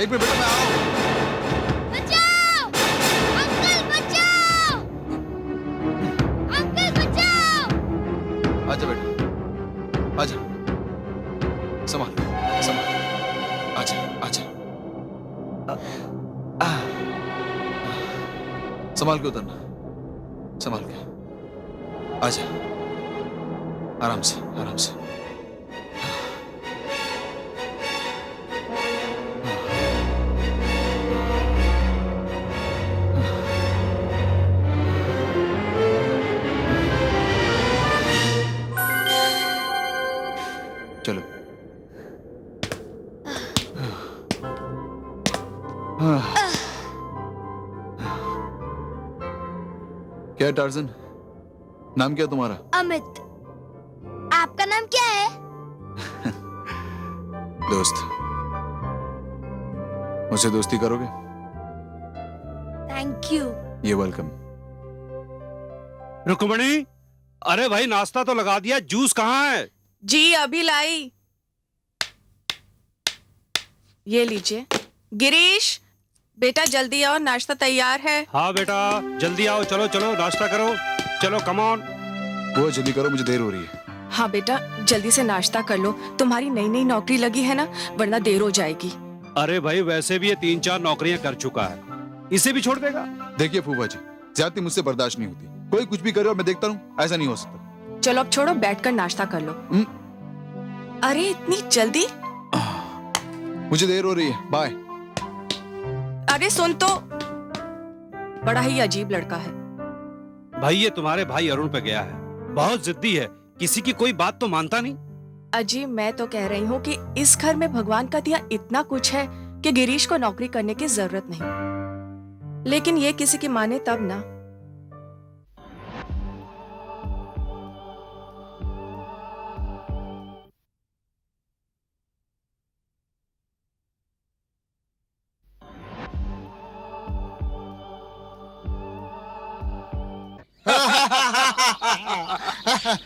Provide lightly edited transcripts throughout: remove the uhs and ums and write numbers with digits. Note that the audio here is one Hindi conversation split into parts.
एक मिनट बेटा, मैं आ रहा हूँ। बचाओ! अंकल बचाओ! अंकल बचाओ! आजा बेटा, आजा। संभाल संभाल, आजा आजा। संभाल के उतरना, संभाल के। आजा, आराम से आराम से। चलो। क्या है टार्जन? नाम क्या तुम्हारा? अमित। आपका नाम क्या है? दोस्त। मुझसे दोस्ती करोगे? Thank you. ये वेलकम। रुक्मणी, अरे भाई नाश्ता तो लगा दिया, जूस कहाँ है? जी अभी लाई। ये लीजिए। गिरीश बेटा जल्दी आओ, नाश्ता तैयार है। हाँ बेटा जल्दी आओ, चलो चलो नाश्ता करो, चलो कम ऑन। वो जल्दी करो, मुझे देर हो रही है। हाँ बेटा जल्दी से नाश्ता कर लो, तुम्हारी नई नई नौकरी लगी है ना, वरना देर हो जाएगी। अरे भाई वैसे भी ये 3-4 नौकरियां कर चुका है, इसे भी छोड़ देगा? देखिए फूफा जी, ज्यादती मुझसे बर्दाश्त नहीं होती। कोई कुछ भी करे और मैं देखता रहूं, ऐसा नहीं हो सकता। चलो अब छोड़ो, बैठकर नाश्ता कर लो। अरे इतनी जल्दी? मुझे देर हो रही है, बाय। अरे सुन तो, बड़ा ही अजीब लड़का है। भाई ये तुम्हारे भाई अरुण पे गया है, बहुत जिद्दी है, किसी की कोई बात तो मानता नहीं। अजी मैं तो कह रही हूँ कि इस घर में भगवान का दिया इतना कुछ है कि गिरीश को नौकरी करने की जरूरत नहीं, लेकिन ये किसी की माने तब ना।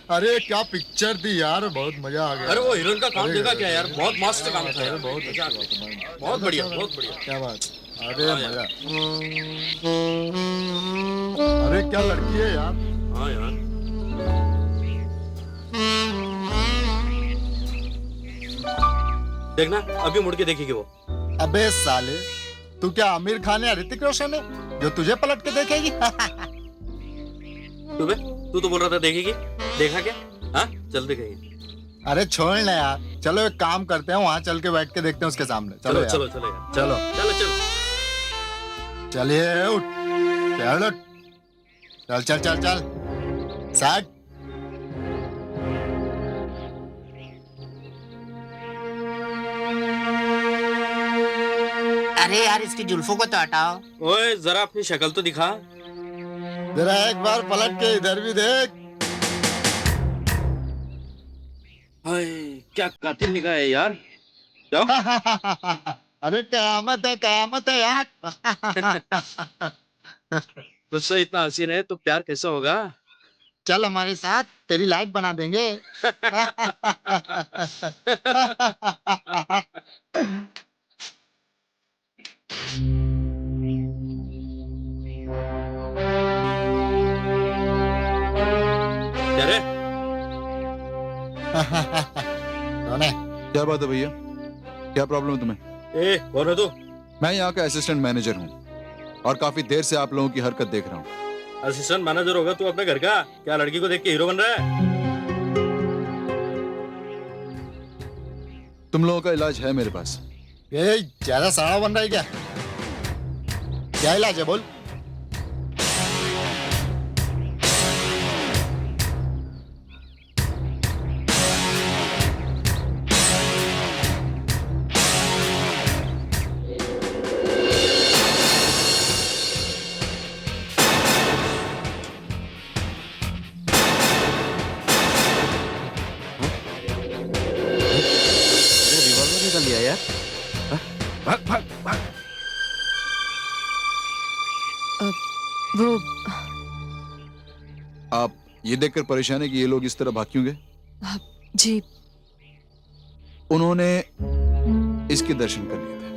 अरे क्या पिक्चर थी यार, बहुत मजा आ गया। अरे वो हीरोइन का काम देखा क्या यार, बहुत मस्त काम था यार, बहुत मजा आ गया। बहुत बढ़िया बहुत बढ़िया। क्या बात। अरे मजा। अरे क्या लड़की है यार। हाँ यार। देखना अभी मुड़ के देखेगी वो। अबे साले, तू क्या आमिर खान है, ऋतिक रोशन है जो तुझे पलट के देखेगी? तू तो बोल रहा था देखेगी, देखा क्या? हाँ चल देखेगी। अरे छोड़ ना यार, चलो एक काम करते हैं, वहां चल के बैठ के देखते हैं उसके सामने। चलो यार। चलो चलो यार, चलो चलो चलो। चलिए उठ, चल उठ, चल चल चल चल साठ। अरे यार इसकी जुल्फों को तो हटाओ। ओए जरा अपनी शक्ल तो दिखा। जरा एक बार पलट के इधर भी देख। हाय क्या कातिल निगाह है यार। जाओ। अरे कयामत है यार। तुझसे इतना हसीन है तो प्यार कैसा होगा? चल हमारे साथ, तेरी लाइफ बना देंगे। क्या रे? कौन है? क्या बात है भैया, क्या प्रॉब्लम है तुम्हें? ए कौन है तू? मैं यहाँ का असिस्टेंट मैनेजर हूँ और काफी देर से आप लोगों की हरकत देख रहा हूँ। असिस्टेंट मैनेजर होगा तू अपने घर का? क्या लड़की को देख के हीरो बन रहा है? तुम लोगों का इलाज है मेरे पास। ये ज्यादा साड़ा बन रहा है क्या? क्या इलाज है बोल? वो आप ये देखकर परेशान है कि ये लोग इस तरह भाग क्यों गए? जी उन्होंने इसके दर्शन कर लिए थे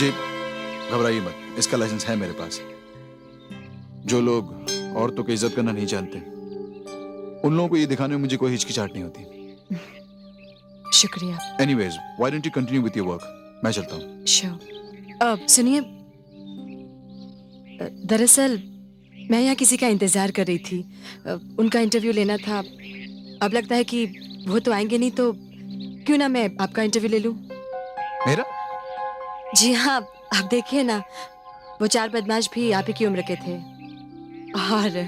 जी घबराइए मत, इसका लाइसेंस है मेरे पास। जो लोग औरतों की इज्जत करना नहीं जानते उन लोगों को ये दिखाने में मुझे कोई हिचकिचाहट नहीं होती। शुक्रिया। Anyways, why don't you continue with your work? मैं चलता हूँ। श्योर। सुनिए, दरअसल मैं यहाँ किसी का इंतजार कर रही थी। उनका इंटरव्यू लेना था। अब लगता है कि वो तो आएंगे नहीं, तो क्यों ना मैं आपका इंटरव्यू ले लूं? मेरा? जी हाँ, आप देखिए ना, वो 4 बदमाश भी आप ही की उम्र के थे और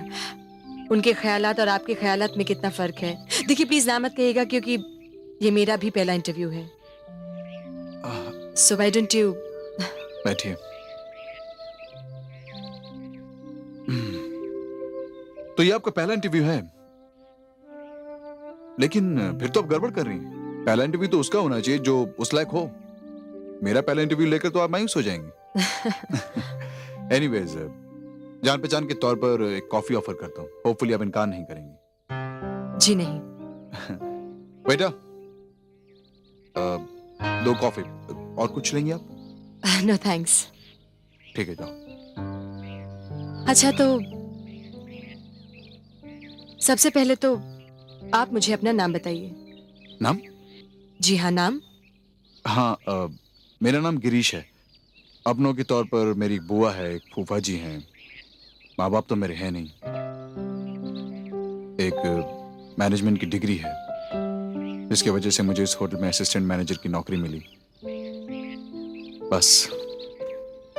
उनके ख्यालात और आपके ख्यालात में कितना फर्क है। देखिए प्लीज ना मत कहिएगा, क्योंकि ये मेरा भी पहला इंटरव्यू है। So why don't you? बैठिए। तो ये आपका पहला इंटरव्यू है, लेकिन फिर तो आप गड़बड़ कर रही हैं। पहला इंटरव्यू तो उसका होना चाहिए जो उस लायक हो। मेरा पहला इंटरव्यू लेकर तो आप मायूस हो जाएंगे। एनीवेज, जान पहचान के तौर पर एक कॉफी ऑफर करता हूँ। होपफुली आप इनकार नहीं करेंगे। जी नहीं। बेटा, 2 कॉफी और कुछ लेंगे आप? No thanks. ठीक है, जाओ। अच्छा, तो सबसे पहले तो आप मुझे अपना नाम बताइए। नाम? जी हाँ, नाम। हाँ, मेरा नाम गिरीश है। अपनों के तौर पर मेरी एक बुआ है, एक फूफा जी हैं। माँ बाप तो मेरे हैं नहीं। एक मैनेजमेंट की डिग्री है, जिसकी वजह से मुझे इस होटल में असिस्टेंट मैनेजर की नौकरी मिली। बस।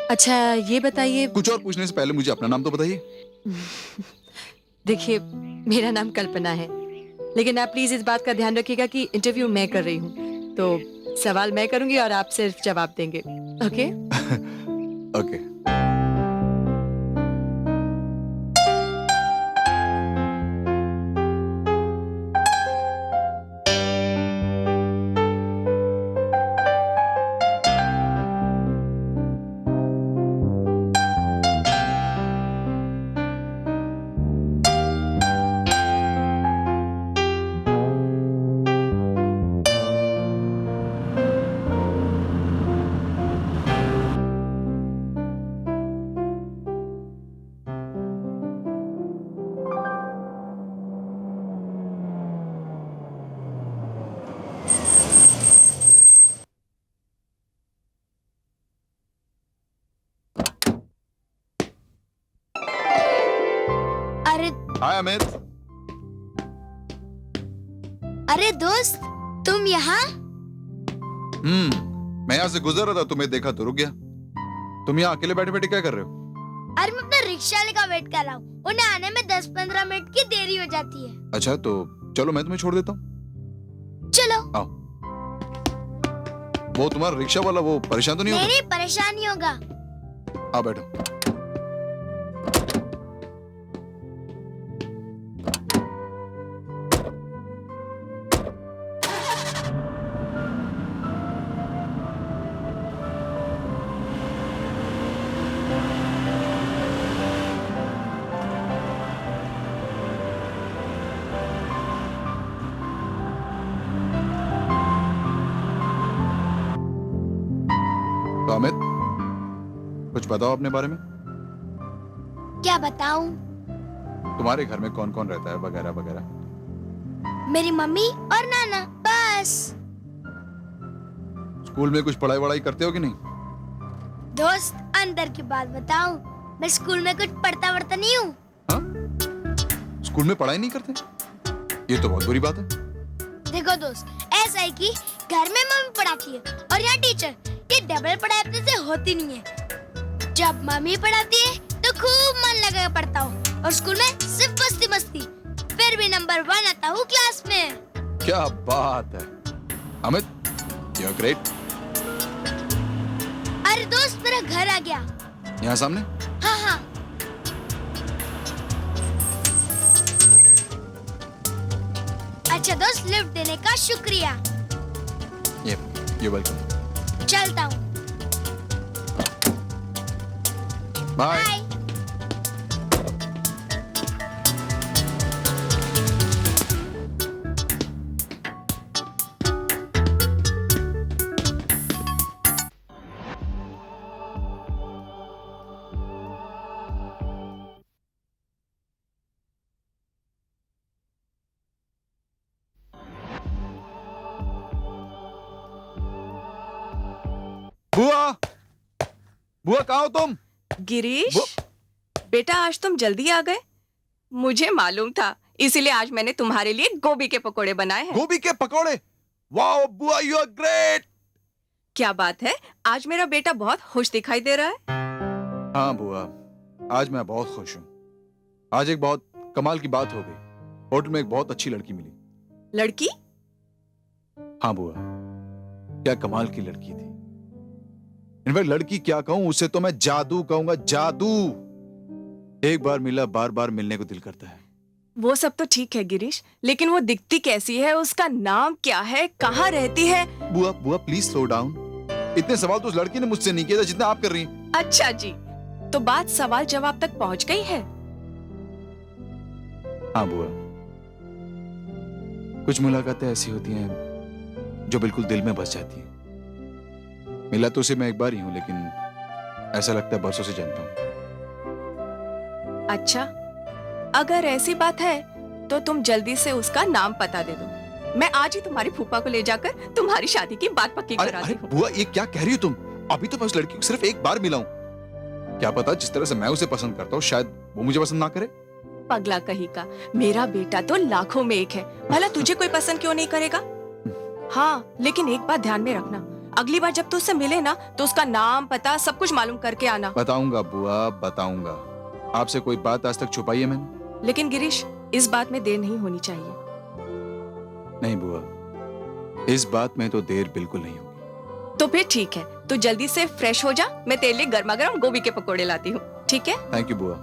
अच्छा, ये बताइए। कुछ और पूछने से पहले मुझे अपना नाम तो बताइए। देखिए, मेरा नाम कल्पना है, लेकिन आप प्लीज इस बात का ध्यान रखिएगा कि इंटरव्यू मैं कर रही हूँ, तो सवाल मैं करूंगी और आप सिर्फ जवाब देंगे। ओके? ओके। अरे हाय अमित। अरे दोस्त, तुम यहाँ? मैं यहाँ से गुजर रहा था, तुम्हें देखा तो रुक गया। तुम यहाँ अकेले बैठे बैठे क्या कर रहे हो? अरे मैं अपने रिक्शा वाले का वेट कर रहा हूँ। उन्हें आने में 10-15 मिनट की देरी हो जाती है। अच्छा, तो चलो मैं तुम्हें छोड़ देता हूँ। चलो। आओ। वो तुम्हारा रिक्शा वाला वो परेशान तो नहीं होगा? नहीं, परेशान नहीं होगा। आओ बैठो। तो अमित, कुछ बताओ अपने बारे में। क्या बताऊं? तुम्हारे घर में कौन कौन रहता है, वगैरह वगैरह। मेरी मम्मी और नाना, बस। स्कूल में कुछ पढ़ाई वढ़ाई करते हो कि नहीं? दोस्त, अंदर की बात बताऊं, मैं स्कूल में कुछ पढ़ता नहीं हूँ। हाँ? स्कूल में पढ़ाई नहीं करते? ये तो बहुत बुरी बात है। देखो दोस्त, ऐसा है कि घर में मम्मी पढ़ाती है और यहाँ टीचर। ये डबल पढ़ाई अपने से होती नहीं है। जब मम्मी पढ़ाती है तो खूब मन लगा पढ़ता हूँ, और स्कूल में सिर्फ मस्ती मस्ती। फिर भी नंबर 1 आता हूँ क्लास में। क्या बात है अमित, यू आर ग्रेट। अरे दोस्त, मेरा घर आ गया। यहाँ सामने? हाँ हाँ। अच्छा दोस्त, लिफ्ट देने का शुक्रिया। You welcome. चलता हूँ। बाय। बाय। बुआ, बुआ कहाँ हो तुम? गिरीश, बेटा आज तुम जल्दी आ गए। मुझे मालूम था, इसीलिए आज मैंने तुम्हारे लिए गोभी के पकोड़े बनाए हैं। गोभी के पकौड़े? वाओ बुआ, यू आर ग्रेट। क्या बात है, आज मेरा बेटा बहुत खुश दिखाई दे रहा है। हाँ बुआ, आज मैं बहुत खुश हूँ। आज एक बहुत कमाल की बात हो गई। होटल में एक बहुत अच्छी लड़की मिली। लड़की? हाँ बुआ, क्या कमाल की लड़की थी। इनफैक्ट लड़की क्या कहूं, उसे तो मैं जादू कहूंगा, जादू। एक बार मिला बार बार मिलने को दिल करता है। वो सब तो ठीक है गिरीश, लेकिन वो दिखती कैसी है, उसका नाम क्या है, कहाँ रहती है? बुआ बुआ प्लीज स्लो डाउन। इतने सवाल तो उस लड़की ने मुझसे नहीं किए थे जितने आप कर रही हैं। अच्छा जी, तो बात सवाल जवाब तक पहुंच गई है। हाँ बुआ, कुछ मुलाकातें ऐसी होती हैं जो बिल्कुल दिल में बस जाती हैं। मिला तो उसे मैं एक बार ही हूं, लेकिन ऐसा लगता है बरसों से जानता हूं। अच्छा, अगर ऐसी बात है तो तुम जल्दी से उसका नाम पता दे दो। मैं आज ही तुम्हारी फूफा को ले जाकर तुम्हारी शादी की बात पक्की अरे करा अरे दी हूँ। बुआ, ये क्या कह रही हो तुम? अभी तो मैं उस लड़की को सिर्फ एक बार मिला हूं। क्या पता जिस तरह से मैं उसे पसंद करता हूँ शायद वो मुझे पसंद ना करे। पगला कहीं का, मेरा बेटा तो लाखों में एक है, भला तुझे कोई पसंद क्यों नहीं करेगा? हाँ, लेकिन एक बात ध्यान में रखना, अगली बार जब तू उससे मिले ना तो उसका नाम पता सब कुछ मालूम करके आना। बताऊंगा बुआ, बताऊंगा। आपसे कोई बात आज तक छुपाई है मैंने? लेकिन गिरीश, इस बात में देर नहीं होनी चाहिए। नहीं बुआ, इस बात में तो देर बिल्कुल नहीं होगी। तो फिर ठीक है, तू जल्दी से फ्रेश हो जा, मैं तेरे लिए गर्मा गर्म गोभी के पकोड़े लाती हूँ, ठीक है? थैंक यू बुआ।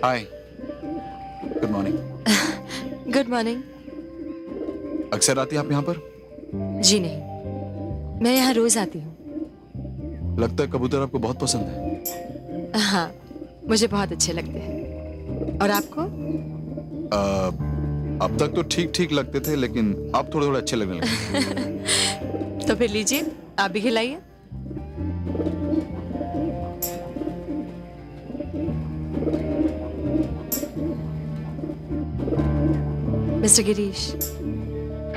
हाय, गुड मॉर्निंग। Good morning. अक्सर आती हैं आप यहाँ पर? जी नहीं, मैं यहाँ रोज आती हूँ। लगता है कबूतर आपको बहुत पसंद है। हाँ, मुझे बहुत अच्छे लगते हैं। और आपको? अब तक तो ठीक ठीक लगते थे, लेकिन अब थोड़े थोड़े अच्छे लगने लगे। तो फिर लीजिए, आप भी खिलाइए। मिस्टर गिरीश,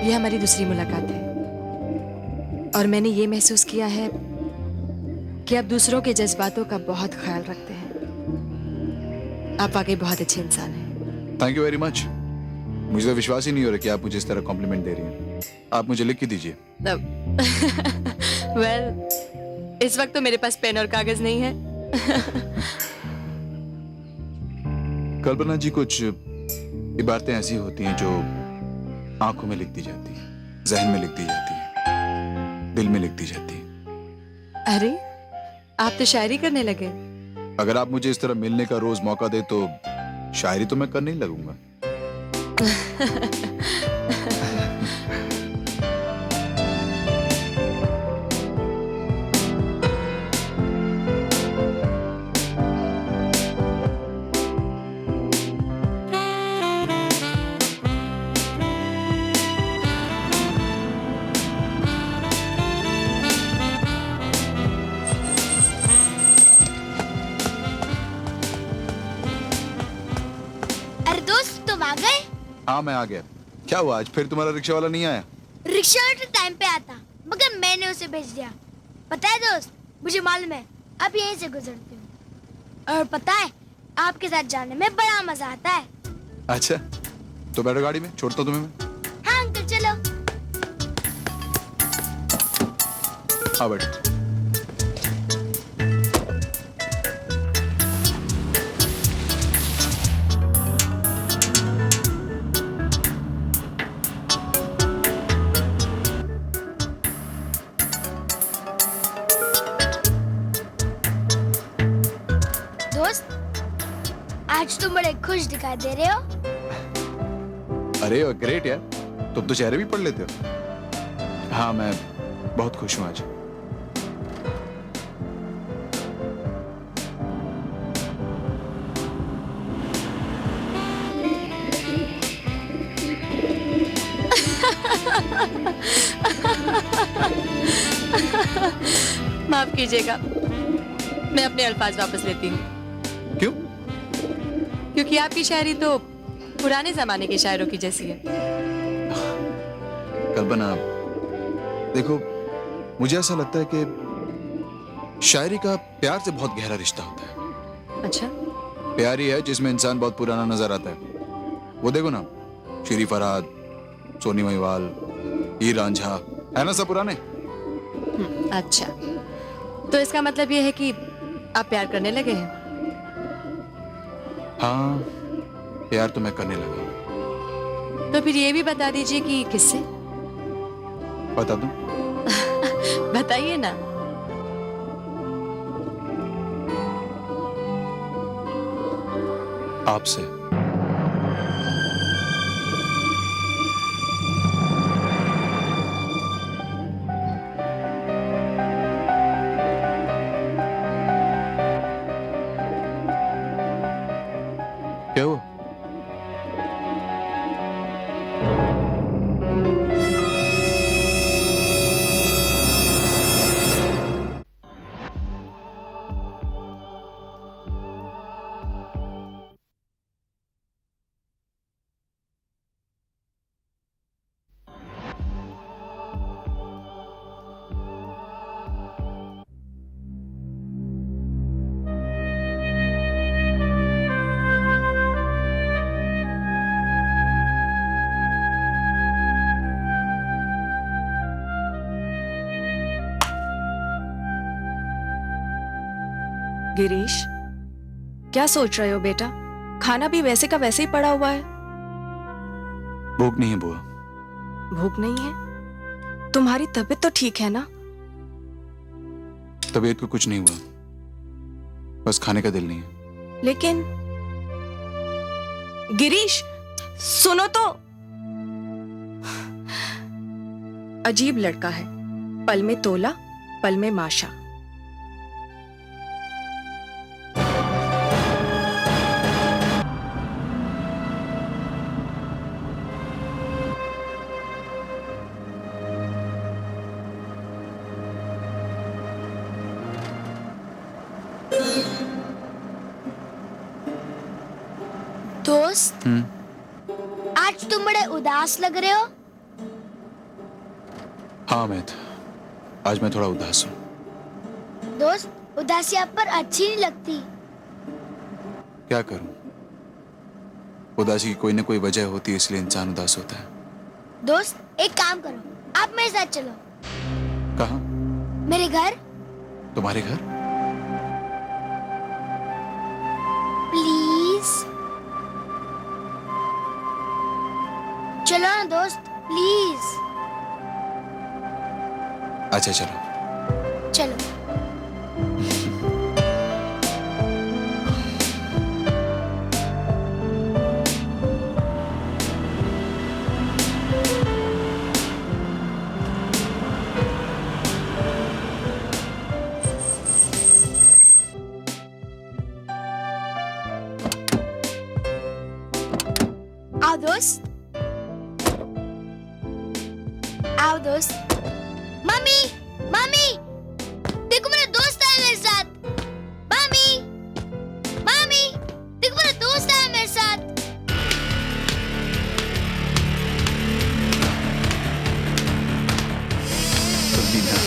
ये हमारी दूसरी मुलाकात है और मैंने ये महसूस किया है कि आप दूसरों के जज्बातों का बहुत ख्याल रखते हैं। आप वाकई बहुत अच्छे इंसान हैं। Thank you very much. मुझे तो विश्वास ही नहीं हो रहा कि आप मुझे इस तरह कॉम्प्लीमेंट दे रही हैं। आप मुझे लिख के दीजिए। वेल, इस वक्त तो मेरे पास पेन और कागज नहीं है। कल्पना जी, कुछ इबारतें ऐसी होती हैं जो आंखों में लिख दी जाती हैं, जहन में लिख दी जाती हैं, दिल में लिख दी जाती हैं। अरे, आप तो शायरी करने लगे। अगर आप मुझे इस तरह मिलने का रोज मौका दे तो शायरी तो मैं करने ही लगूंगा। अरे दोस्त, तुम आ गए? हाँ मैं आ गया। क्या हुआ, आज फिर तुम्हारा रिक्शा वाला नहीं आया? रिक्शा वाला टाइम पे आता, मगर मैंने उसे भेज दिया। पता है दोस्त, मुझे मालूम है अब यहीं से गुजरती हूँ, और पता है आपके साथ जाने में बड़ा मजा आता है। अच्छा, तो बैठो गाड़ी में, छोड़ता हूँ तुम्हें मैं। हाँ अंकल, चलो। हाँ बैठो। आज तुम बड़े खुश दिखाई दे रहे हो। अरे ग्रेट यार, तुम तो चेहरे भी पढ़ लेते हो। हाँ, मैं बहुत खुश हूँ आज। माफ कीजिएगा, मैं अपने अल्फाज वापस लेती हूँ। क्यों? क्योंकि आपकी शायरी तो पुराने जमाने के शायरों की जैसी है। कल्पना, देखो, मुझे ऐसा लगता है कि शायरी का प्यार से बहुत गहरा रिश्ता होता है। अच्छा, प्यार ही है जिसमें इंसान बहुत पुराना नजर आता है। वो देखो ना, शेरी फरहाद, सोनी महिवाल, हीर रांझा, है ना सब पुराने। अच्छा, तो इसका मतलब ये है कि आप प्यार करने लगे हैं। हाँ, प्यार तो मैं करने लगा हूं। तो फिर ये भी बता दीजिए कि किससे। बता दूं? बताइए ना। आपसे। क्या हुआ? गिरीश, क्या सोच रहे हो बेटा? खाना भी वैसे का वैसे ही पड़ा हुआ है। भूख नहीं है बुआ। भूख नहीं है? तुम्हारी तबीयत तो ठीक है ना? तबीयत को कुछ नहीं हुआ, बस खाने का दिल नहीं है। लेकिन गिरीश, सुनो तो। अजीब लड़का है, पल में तोला, पल में माशा। दोस्त, आज तुम बड़े उदास लग रहे हो। हाँ अमित, आज मैं थोड़ा उदास हूँ। दोस्त, उदासी आप पर अच्छी नहीं लगती। क्या करूं, उदासी की कोई ना कोई वजह होती है, इसलिए इंसान उदास होता है। दोस्त, एक काम करो, आप मेरे साथ चलो। कहाँ? मेरे घर। तुम्हारे घर? प्लीज चलो ना दोस्त, प्लीज। अच्छा चलो। चलो। आओ दोस्त, आओ दोस्त। मम्मी, मम्मी, देखो मेरा दोस्त आया मेरे साथ। मम्मी, मम्मी, देखो मेरा दोस्त आया मेरे साथ। जल्दी ना।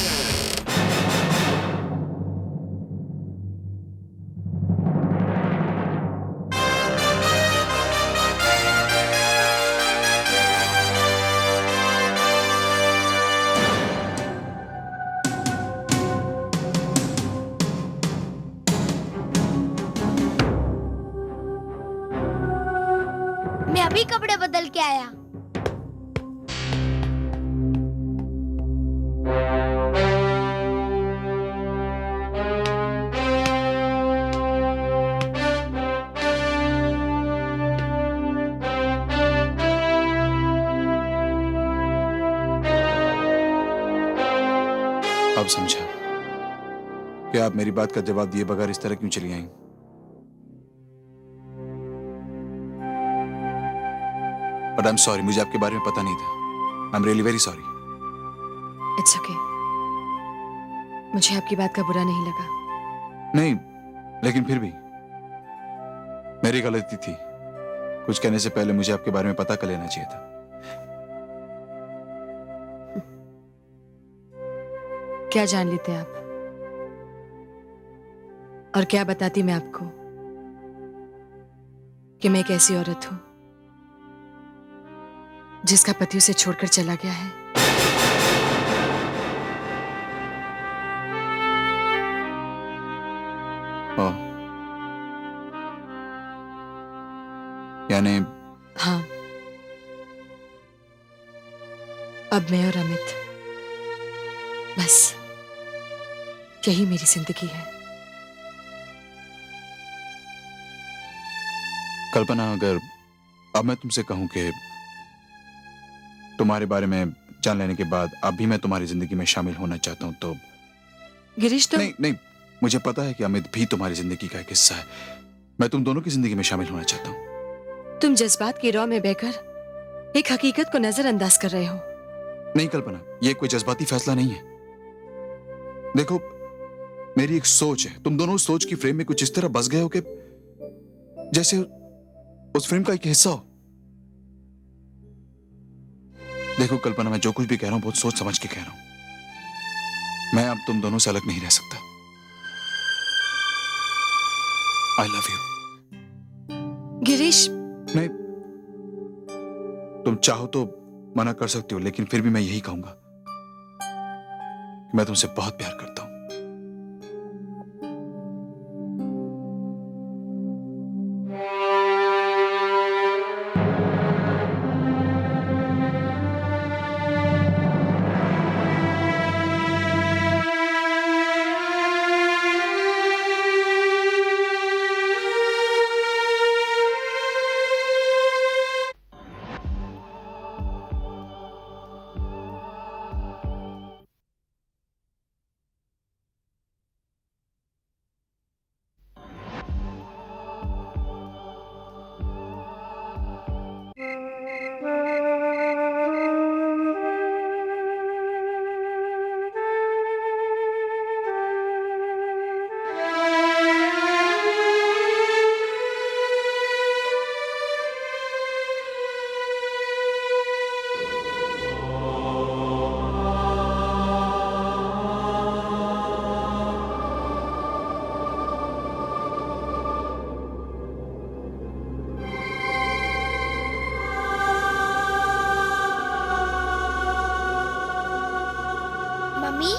अब समझा कि आप मेरी बात का जवाब दिए बगैर इस तरह क्यों चली आई। बट आई एम सॉरी, मुझे आपके बारे में पता नहीं था। I am really very sorry. It's okay, मुझे आपकी बात का बुरा नहीं लगा। नहीं, लेकिन फिर भी मेरी गलती थी। कुछ कहने से पहले मुझे आपके बारे में पता कर लेना चाहिए था। क्या जान लेते आप, और क्या बताती मैं आपको कि मैं एक ऐसी औरत हूं जिसका पति उसे छोड़कर चला गया है। ओह, यानी हाँ, अब मैं और अमित, बस यही मेरी जिंदगी है। कल्पना, अगर अब मैं तुमसे कहूं कि तुम्हारे बारे में जान लेने के बाद अब भी मैं तुम्हारी जिंदगी में शामिल होना चाहता हूं तो गिरीश, तो नहीं नहीं, मुझे पता है कि अमित भी तुम्हारी जिंदगी का एक हिस्सा है। मैं तुम दोनों की जिंदगी में शामिल होना चाहता हूं। तुम जज्बात की रौ में बहकर एक हकीकत को नजरअंदाज कर रहे हो। नहीं कल्पना, ये कोई जज्बाती फैसला नहीं है। देखो, मेरी एक सोच है, तुम दोनों उस सोच की फ्रेम में कुछ इस तरह बस गए हो कि जैसे उस फ्रेम का एक हिस्सा हो। देखो कल्पना, मैं जो कुछ भी कह रहा हूं बहुत सोच समझ के कह रहा हूं। मैं अब तुम दोनों से अलग नहीं रह सकता। I love you. गिरीश, नहीं, तुम चाहो तो मना कर सकती हो, लेकिन फिर भी मैं यही कहूंगा कि मैं तुमसे बहुत प्यार करता हूं। मम्मी,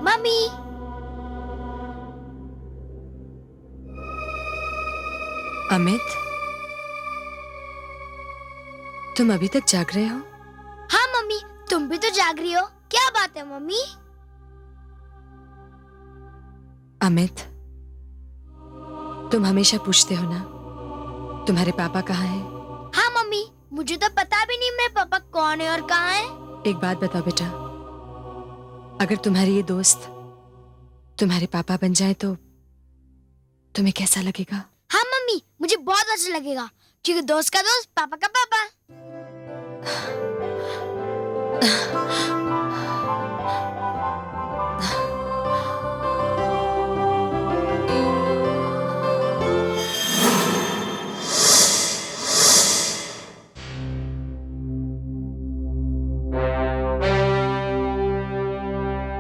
मम्मी, अमित, तुम अभी तक जाग रहे हो? हाँ मम्मी, तुम भी तो जाग रही हो। क्या बात है मम्मी? अमित, तुम हमेशा पूछते हो ना तुम्हारे पापा कहाँ हैं? हाँ मम्मी, मुझे तो पता भी नहीं मेरे पापा कौन है और कहाँ है। एक बात बताओ बेटा, अगर तुम्हारी ये दोस्त तुम्हारे पापा बन जाए तो तुम्हें कैसा लगेगा? हाँ मम्मी, मुझे बहुत अच्छा लगेगा, क्योंकि दोस्त का दोस्त पापा का पापा।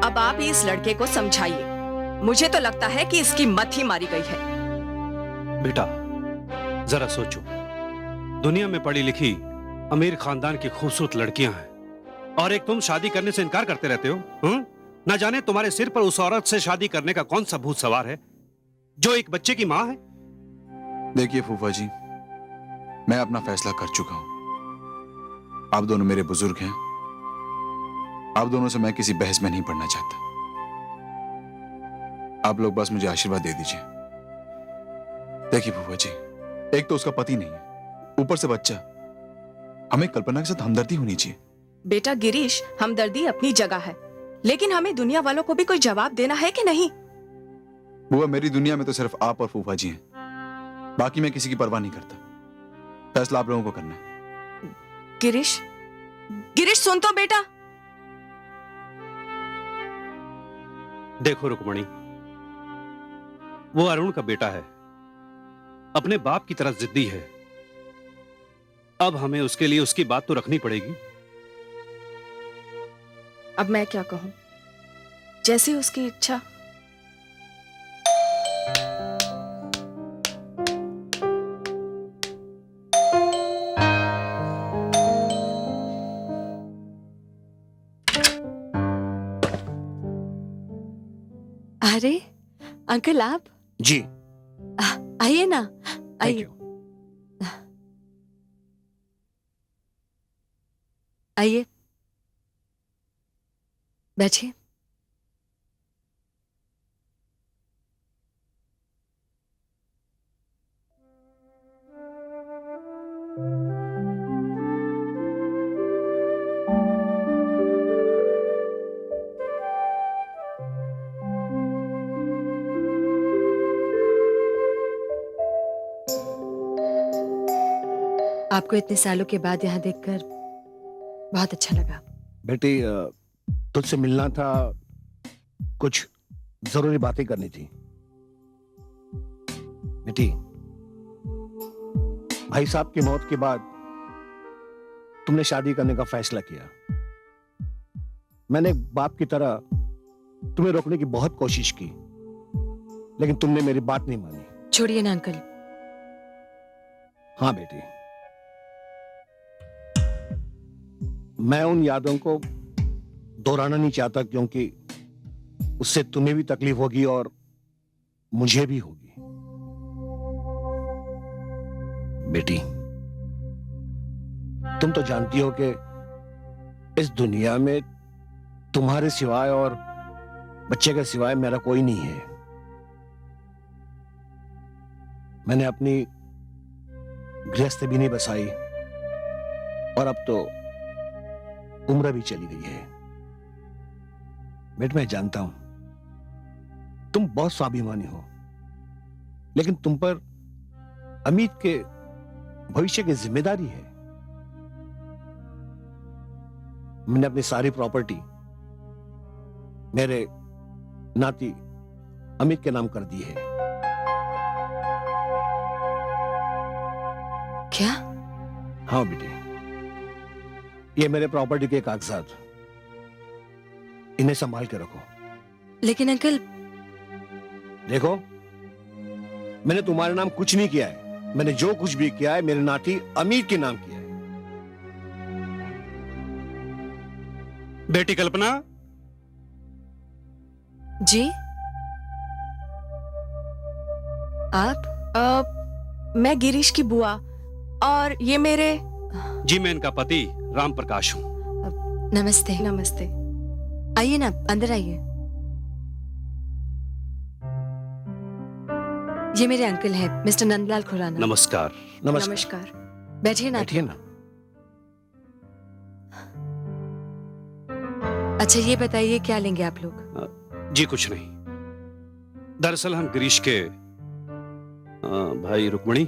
अब आप ही इस लड़के को समझाइए। मुझे तो लगता है कि इसकी मत ही मारी गई है। बेटा, जरा सोचो, दुनिया में पढ़ी लिखी अमीर खानदान की खूबसूरत लड़कियां हैं और एक तुम शादी करने से इनकार करते रहते हो। ना जाने तुम्हारे सिर पर उस औरत से शादी करने का कौन सा भूत सवार है जो एक बच्चे की मां है। देखिए फूफा जी, मैं अपना फैसला कर चुका हूं। आप दोनों मेरे बुजुर्ग हैं। आप दोनों से मैं किसी बहस में नहीं पड़ना चाहता। आप लोग बस मुझे आशीर्वाद दे दीजिए। देखिए फूफा जी, एक तो उसका पति नहीं है, ऊपर से बच्चा। हमें कल्पना के साथ हमदर्दी होनी चाहिए। बेटा गिरीश, हमदर्दी अपनी जगह है, लेकिन हमें दुनिया वालों को भी कोई जवाब देना है कि नहीं? बुआ, मेरी दुनिया में तो सिर्फ आप और फूफा जी हैं, बाकी मैं किसी की परवाह नहीं करता। फैसला आप लोगों को करना है। गिरीश, गिरीश सुन तो बेटा। देखो रुक्मणी, वो अरुण का बेटा है, अपने बाप की तरह जिद्दी है। अब हमें उसके लिए उसकी बात तो रखनी पड़ेगी। अब मैं क्या कहूं, जैसी उसकी इच्छा। अरे अंकल, आप जी, आइए ना, थैंक आइए यू। आइए, बैठिए। आपको इतने सालों के बाद यहाँ देखकर बहुत अच्छा लगा। बेटी, तुझसे मिलना था, कुछ जरूरी बातें करनी थी। बेटी, भाई साहब की मौत के बाद तुमने शादी करने का फैसला किया। मैंने एक बाप की तरह तुम्हें रोकने की बहुत कोशिश की, लेकिन तुमने मेरी बात नहीं मानी। छोड़िए ना अंकल। हाँ बेटी, मैं उन यादों को दोहराना नहीं चाहता, क्योंकि उससे तुम्हें भी तकलीफ होगी और मुझे भी होगी। बेटी, तुम तो जानती हो कि इस दुनिया में तुम्हारे सिवाय और बच्चे के सिवाय मेरा कोई नहीं है। मैंने अपनी गृहस्थ भी नहीं बसाई और अब तो उम्र भी चली गई है। बेट, मैं जानता हूं तुम बहुत स्वाभिमानी हो, लेकिन तुम पर अमित के भविष्य की जिम्मेदारी है। मैंने अपनी सारी प्रॉपर्टी मेरे नाती अमित के नाम कर दी है। क्या? हाँ बेटी, ये मेरे प्रॉपर्टी के कागजात, इन्हें संभाल के रखो। लेकिन अंकल, देखो, मैंने तुम्हारे नाम कुछ नहीं किया है। मैंने जो कुछ भी किया है मेरे नाती अमीर के नाम किया है। बेटी कल्पना, जी आप? मैं गिरीश की बुआ, और ये मेरे। जी मैं इनका पति राम प्रकाश हूं। नमस्ते। नमस्ते। आइए ना, अंदर आइए। ये मेरे अंकल हैं, मिस्टर नंदलाल खुराना। नमस्कार। नमस्कार। नमस्कार। बैठिए ना। बैठिए ना। अच्छा ये बताइए, क्या लेंगे आप लोग? जी कुछ नहीं, दरअसल हम गिरीश के भाई। रुक्मणी,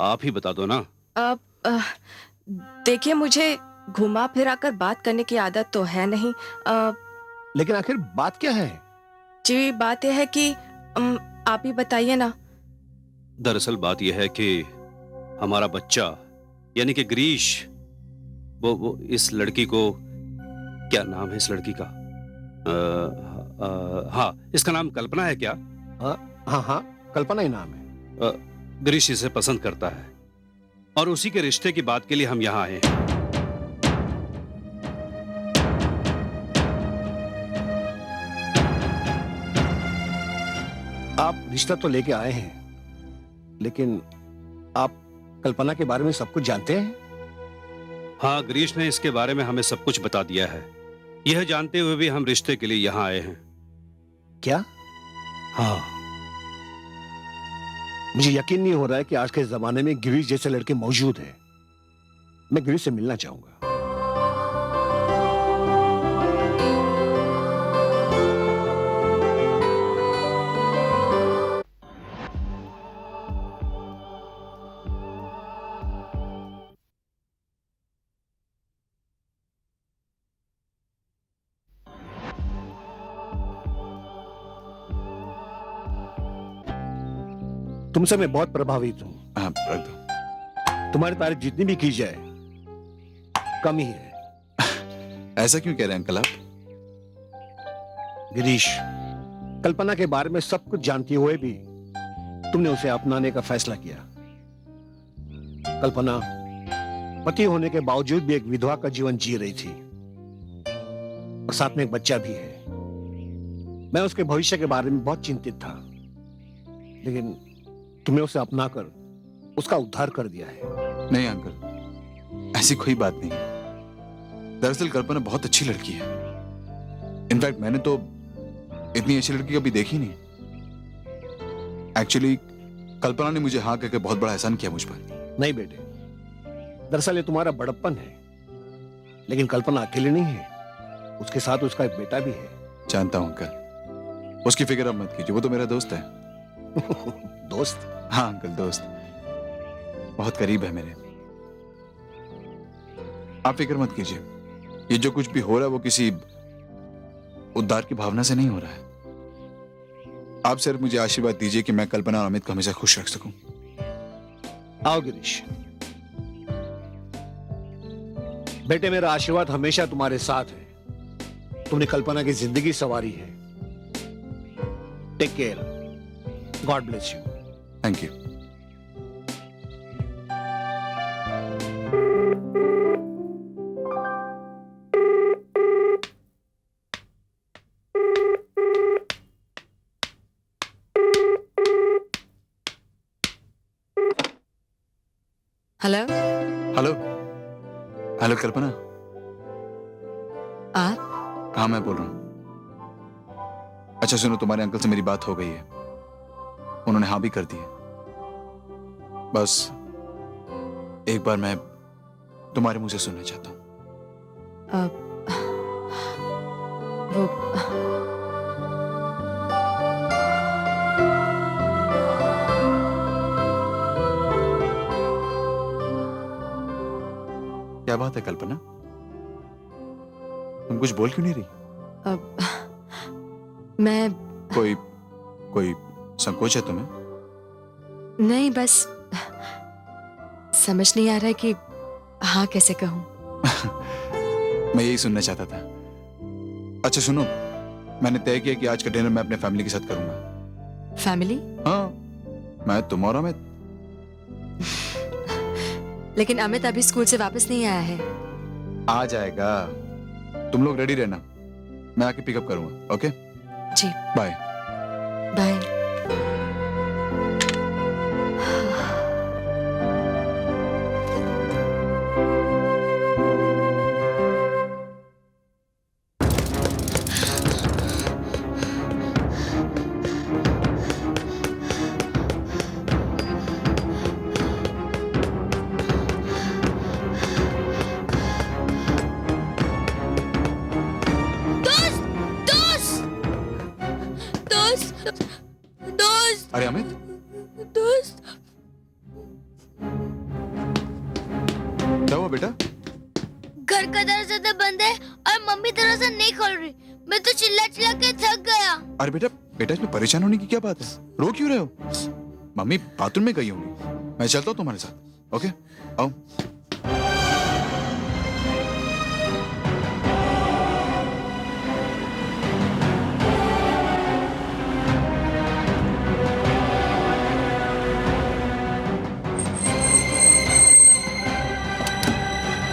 आप ही बता दो ना। देखिए, मुझे घुमा फिरा कर बात करने की आदत तो है नहीं। लेकिन आखिर बात क्या है? जी, बात यह है कि आप ही बताइए ना। दरअसल बात यह है कि हमारा बच्चा यानी कि गिरीश, वो इस लड़की को, क्या नाम है इस लड़की का? हाँ, इसका नाम कल्पना है क्या? हाँ हाँ, कल्पना ही नाम है। गिरीश इसे पसंद करता है और उसी के रिश्ते की बात के लिए हम यहाँ आए हैं। आप रिश्ता तो लेके आए हैं, लेकिन आप कल्पना के बारे में सब कुछ जानते हैं? हाँ, गिरीश ने इसके बारे में हमें सब कुछ बता दिया है। यह जानते हुए भी हम रिश्ते के लिए यहाँ आए हैं। क्या? हाँ, मुझे यकीन नहीं हो रहा है कि आज के जमाने में गिरीश जैसे लड़के मौजूद हैं। मैं गिरीश से मिलना चाहूंगा। तुमसे मैं बहुत प्रभावित हूं। हाँ, रख दो। तुम्हारी तारीफ जितनी भी की जाए कम ही है। ऐसा क्यों कह रहे हैं अंकल आप? गिरीश, कल्पना के बारे में सब कुछ जानते हुए भी तुमने उसे अपनाने का फैसला किया। कल्पना पति होने के बावजूद भी एक विधवा का जीवन जी रही थी और साथ में एक बच्चा भी है। मैं उसके भविष्य के बारे में बहुत चिंतित था, लेकिन तुमने उसे अपनाकर उसका उद्धार कर दिया है। नहीं अंकल, ऐसी कोई बात नहीं है। दरअसल कल्पना बहुत अच्छी लड़की है। इनफैक्ट मैंने तो इतनी अच्छी लड़की कभी देखी नहीं। एक्चुअली कल्पना ने मुझे हाँ कहकर बहुत बड़ा एहसान किया मुझ पर। नहीं बेटे, दरअसल ये तुम्हारा बड़प्पन है, लेकिन कल्पना अकेली नहीं है, उसके साथ उसका एक बेटा भी है। जानता हूं अंकल, उसकी फिक्र अब मत कीजिए, वो तो मेरा दोस्त है। दोस्त? हाँ अंकल, दोस्त, बहुत करीब है मेरे। आप फिक्र मत कीजिए, ये जो कुछ भी हो रहा है वो किसी उद्धार की भावना से नहीं हो रहा है। आप सिर्फ मुझे आशीर्वाद दीजिए कि मैं कल्पना और अमित को हमेशा खुश रख सकूं। आओ गिरीश। बेटे, मेरा आशीर्वाद हमेशा तुम्हारे साथ है। तुमने कल्पना की जिंदगी संवारी है। Take care. God bless you. Thank you. Hello. Hello. Hello Kalpana. आप? हाँ मैं बोल रहा हूँ। अच्छा सुनो, तुम्हारे अंकल से मेरी बात हो गई है, उन्होंने हाँ भी कर दी है। बस एक बार मैं तुम्हारे मुंह से सुनना चाहता हूँ। वो क्या बात है कल्पना, तुम कुछ बोल क्यों नहीं रही? मैं कोई संकोच है तुम्हें? नहीं, बस समझ नहीं आ रहा है कि हाँ कैसे कहूँ। मैं यही सुनना चाहता था। अच्छा सुनो, मैंने तय किया कि आज का डिनर मैं अपने फैमिली के साथ करूंगा। फैमिली? हाँ, मैं, तुम और अमित। लेकिन अमित अभी स्कूल से वापस नहीं आया है। आ जाएगा, तुम लोग रेडी रहना, मैं आके पिकअप करूंगा। ओके जी, बाय। बाय। अरे अमित, दोस्त, क्या हुआ बेटा? घर का दरवाजा तो बंद है और मम्मी दरवाजा नहीं खोल रही। मैं तो चिल्ला चिल्ला के थक गया। अरे बेटा इसमें परेशान होने की क्या बात है? रो क्यों रहे हो? मम्मी बाथरूम में गई होंगी, मैं चलता हूँ तुम्हारे साथ। ओके आओ।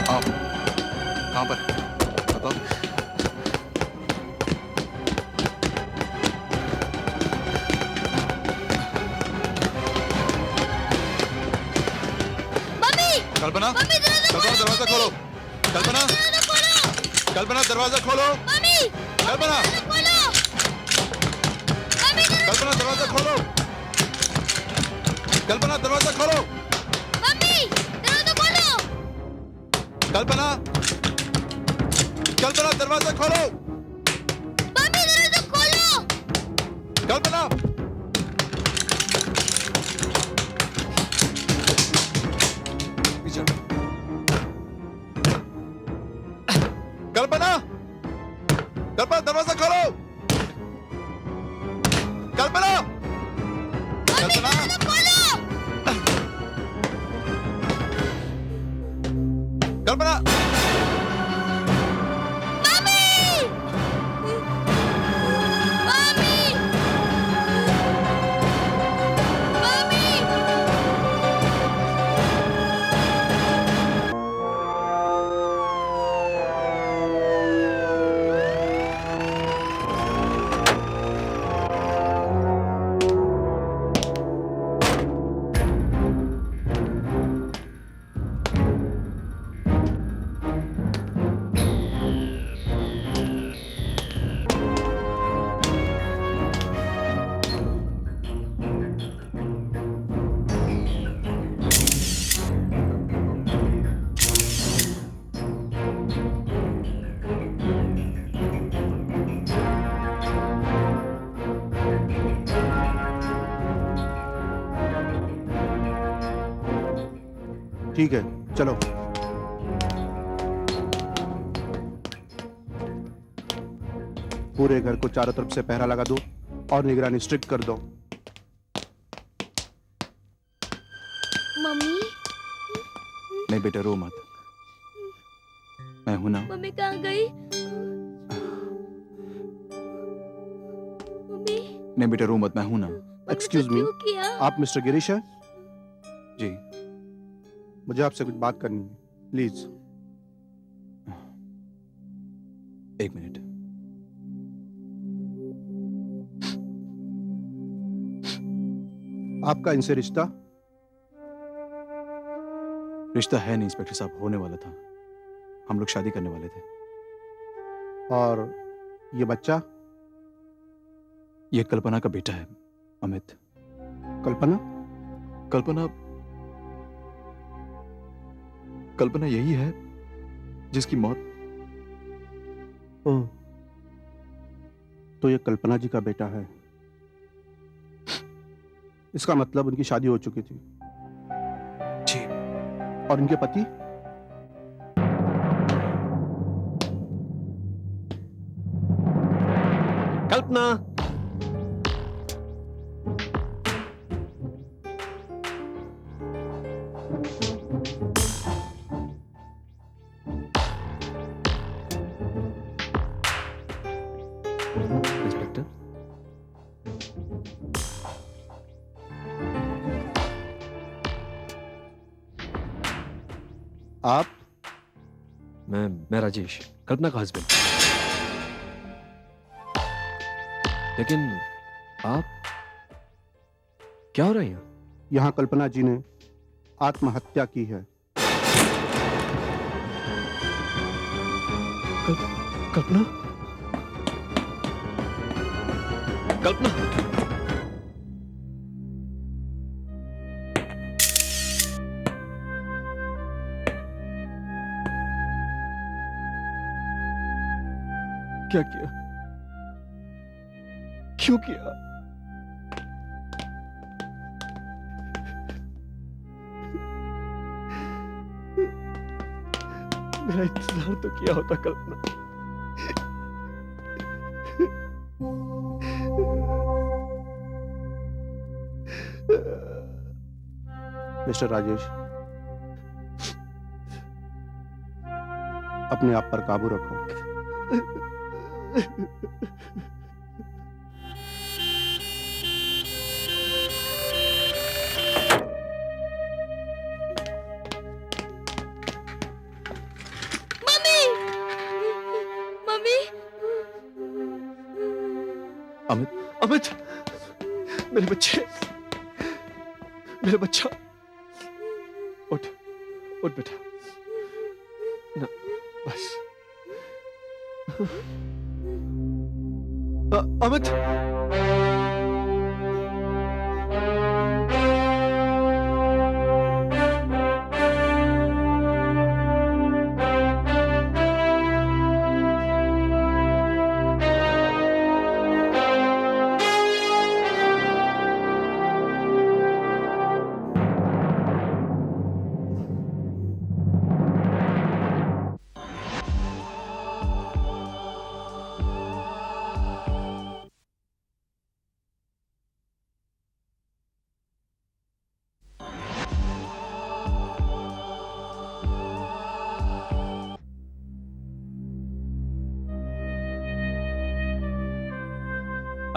आप कहाँ पर बताओ? कल्पना, दरवाजा खोलो। कल्पना, दरवाजा खोलो। मम्मी, कल्पना, खोलो। मम्मी, कल्पना कल्पना दरवाजा खोलो। मम्मी दरवाजा खोलो। कल्पना, कल्पना दरवाजा खोलो। मम्मी दरवाजा खोलो। कल्पना, पीछे हटो। कल्पना, कल्पना दरवाजा खोलो। कल्पना, कल्पना, कल्पना, ठीक है, चलो। पूरे घर को चारों तरफ से पहरा लगा दो और निगरानी स्ट्रिक्ट कर दो। मम्मी नहीं बेटा रो मत, मैं हूं ना। मम्मी कहाँ गई? मम्मी नहीं बेटा रो मत, मैं हूं ना। एक्सक्यूज मी, क्यों किया? आप मिस्टर गिरीश हैं? जी मुझे आपसे कुछ बात करनी है, प्लीज। एक मिनट। आपका इनसे रिश्ता? रिश्ता है नहीं इंस्पेक्टर साहब, होने वाला था। हम लोग शादी करने वाले थे। और ये बच्चा? ये कल्पना का बेटा है, अमित। कल्पना? कल्पना, कल्पना यही है जिसकी मौत। ओह, तो ये कल्पना जी का बेटा है। इसका मतलब उनकी शादी हो चुकी थी। जी। और इनके पति? कल्पना, इंस्पेक्टर, आप? मैं राजेश, कल्पना का हस्बैंड। लेकिन आप क्या हो रहे हैं? यहां कल्पना जी ने आत्महत्या की है। कल्पना, कल्पना, क्या किया? क्यों किया? मेरा इंतजार तो किया होता कल्पना। मिस्टर राजेश, अपने आप पर काबू रखो। मम्मी मम्मी अमित, अमित, मेरे बच्चे, मेरा बच्चा, उठ, उठ बेटा, ना, बस। अमित,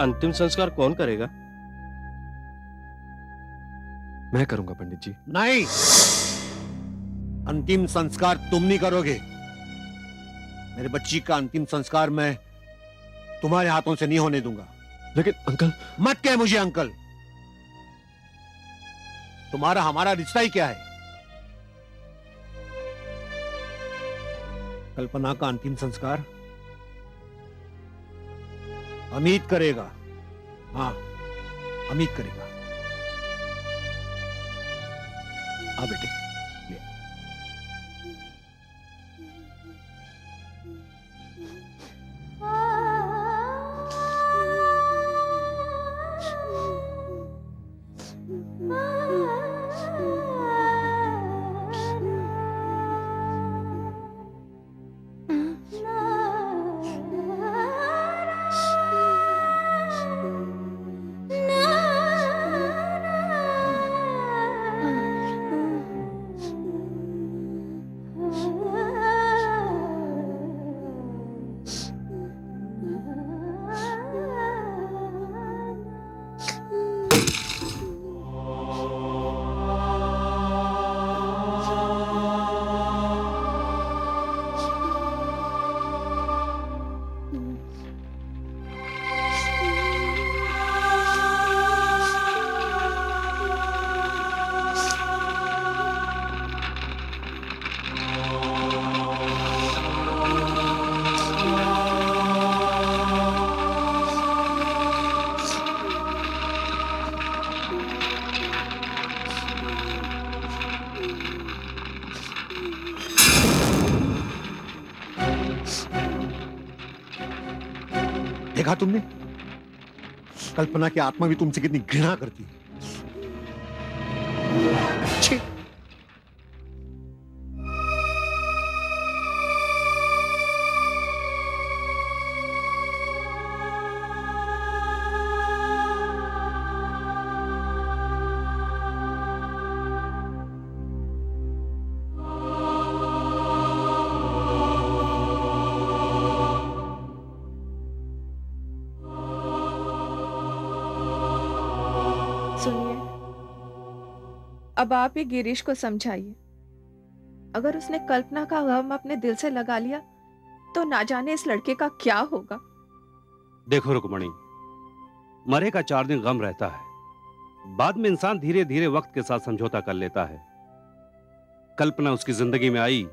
अंतिम संस्कार कौन करेगा? मैं करूंगा पंडित जी। नहीं, अंतिम संस्कार तुम नहीं करोगे। मेरे बच्ची का अंतिम संस्कार मैं तुम्हारे हाथों से नहीं होने दूंगा। लेकिन अंकल। मत कह मुझे अंकल। तुम्हारा हमारा रिश्ता ही क्या है? कल्पना का अंतिम संस्कार अमित करेगा। हाँ, अमित करेगा। आ बेटे, ले। देखा तुमने? कल्पना की आत्मा भी तुमसे कितनी घृणा करती है। छी! सुनिए, अब आप ही गिरीश को समझाइए। अगर उसने कल्पना का गम अपने दिल से लगा लिया तो ना जाने इस लड़के का क्या होगा। देखो रुक्मणी, मरे का 4 दिन गम रहता है, बाद में इंसान धीरे धीरे वक्त के साथ समझौता कर लेता है। कल्पना उसकी जिंदगी में आई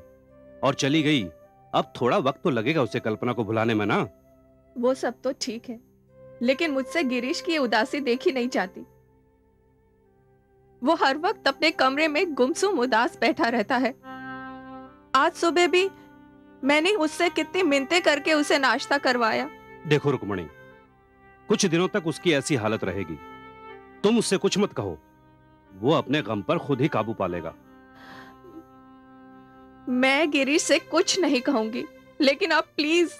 और चली गई, अब थोड़ा वक्त तो लगेगा उसे कल्पना को भुलाने में ना। वो सब तो ठीक है, लेकिन मुझसे गिरीश की ये उदासी देखी नहीं जाती। वो हर वक्त अपने कमरे में गुमसुम उदास बैठा रहता है। आज सुबह भी मैंने उससे कितनी मिन्नतें करके उसे नाश्ता करवाया। देखो रुक्मणी, कुछ दिनों तक उसकी ऐसी हालत रहेगी, तुम उससे कुछ मत कहो, वो अपने गम पर खुद ही काबू पा लेगा। मैं गिरीश से कुछ नहीं कहूंगी, लेकिन आप प्लीज,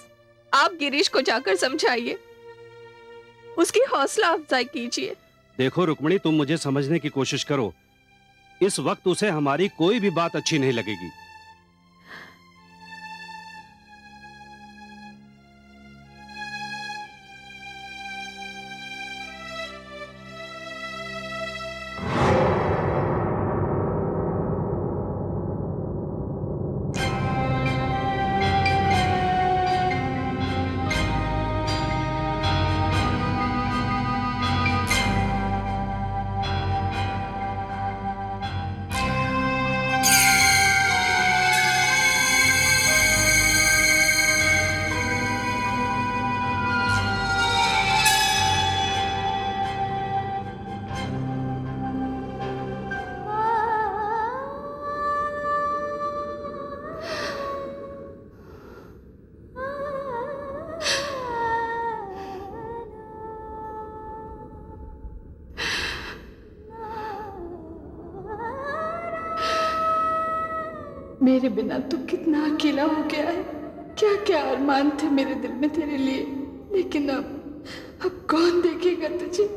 आप गिरीश को जाकर समझाइए, उसकी हौसला अफजाई कीजिए। देखो रुक्मणी, तुम मुझे समझने की कोशिश करो, इस वक्त उसे हमारी कोई भी बात अच्छी नहीं लगेगी। मेरे बिना तू कितना अकेला हो गया है। क्या क्या अरमान थे मेरे दिल में तेरे लिए, लेकिन अब कौन देखेगा तुझे।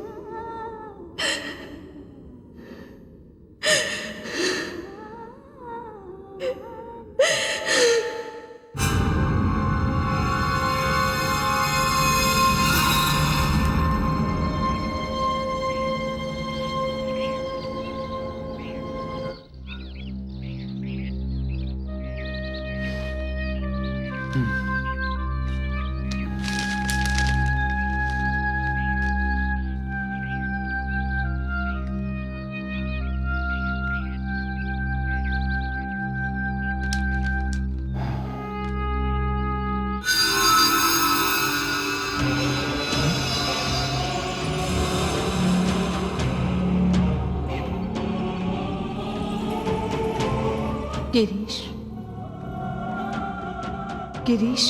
गिरीश, गिरीश,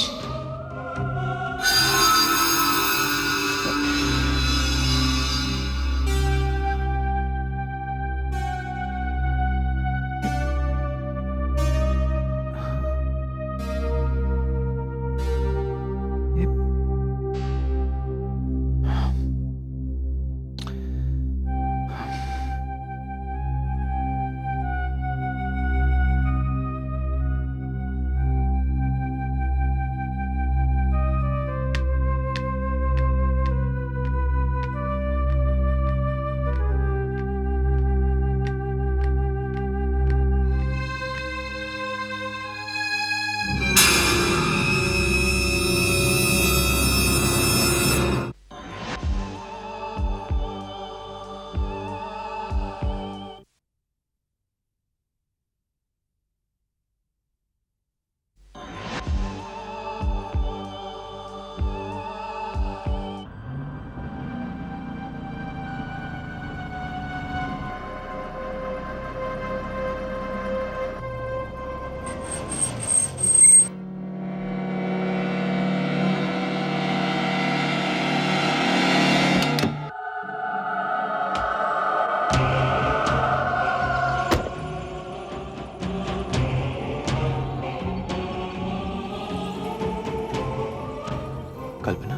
कल्पना,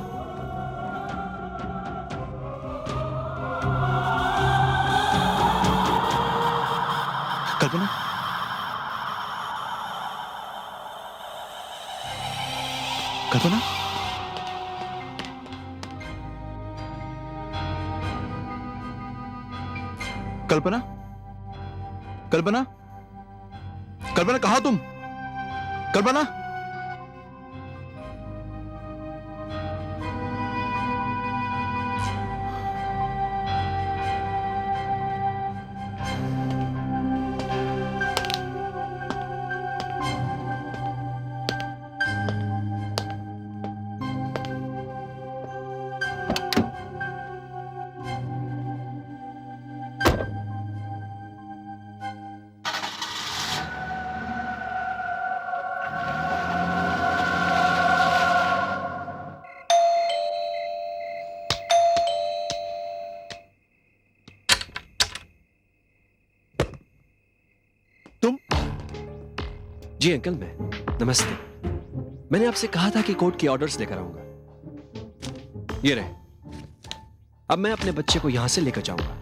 कल्पना, कल्पना, कल्पना, कल्पना, कल्पना, कहाँ तुम? कल्पना, जी अंकल, मैं नमस्ते। मैंने आपसे कहा था कि कोर्ट के ऑर्डर्स लेकर आऊंगा। ये रहे। अब मैं अपने बच्चे को यहां से लेकर जाऊंगा।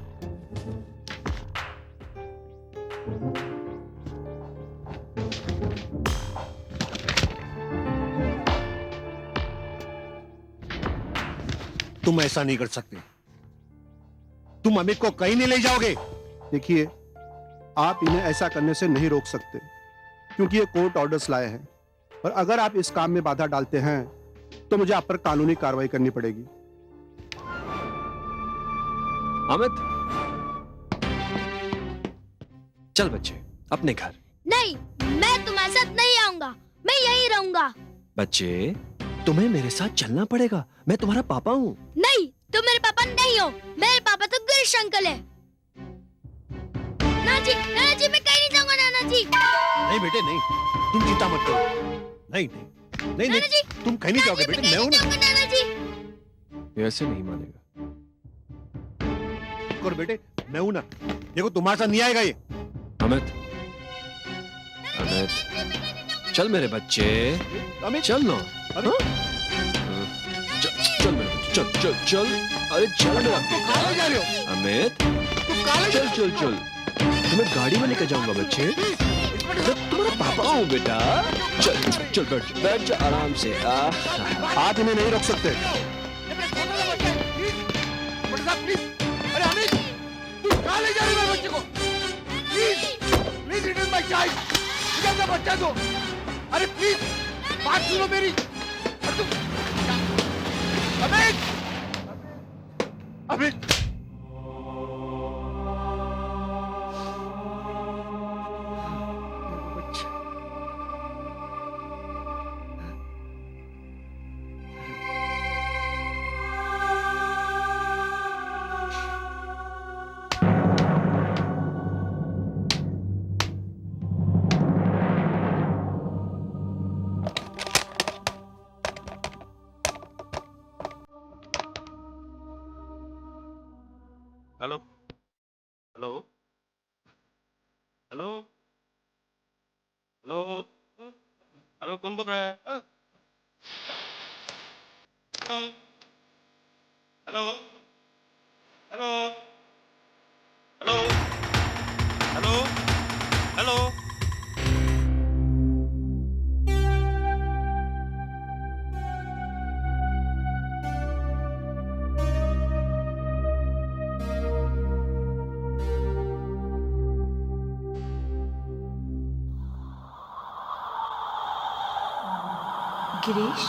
तुम ऐसा नहीं कर सकते। तुम अमित को कहीं नहीं ले जाओगे। देखिए, आप इन्हें ऐसा करने से नहीं रोक सकते क्योंकि ये कोर्ट ऑर्डर्स लाए हैं, और अगर आप इस काम में बाधा डालते हैं तो मुझे आप पर कानूनी कार्रवाई करनी पड़ेगी। अमित, चल बच्चे अपने घर। नहीं, मैं तुम्हारे साथ नहीं आऊंगा, मैं यहीं रहूंगा। बच्चे, तुम्हें मेरे साथ चलना पड़ेगा। मैं तुम्हारा पापा हूँ। नहीं, तुम मेरे पापा नहीं हो। मेरे पापा तो गिरीश अंकल है। नाना जी, मैं कहीं नहीं जाऊंगा नाना जी। नहीं बेटे, नहीं, तुम चिंता मत करो। नहीं नहीं नहीं, नाना जी, नहीं, तुम कहीं नहीं जाओगे बेटे, मैं हूं ना। नाना जी, ये ऐसे नहीं मानेगा। करो बेटे, मैं हूं ना। देखो तुम्हारे साथ नहीं आएगा ये। अमित, अमित, चल मेरे बच्चे, अमित, चल ना। अमित, चल मेरे बच्चे, चल चल चल। अरे चल मेरा कहाँ जा रहे हो? अमित, तुम कहाँ चल चल चल। तुम्हें गाड़ी में लेकर जाऊंगा बच्चे। मैं तुम्हारा पापा हूँ बेटा। चल चल, बैठ बैठ जा आराम से। आप इन्हें नहीं रोक सकते। अरे अमित, तुम कहाँ ले जा रहे हो बच्चे को? Please return my child. मुझे अपना बच्चा दो। अरे प्लीज, बात सुनो मेरी। Amit, Amit, hello hello hello hello hello कौन बोल रहा है? Hello hello hello hello hello Girish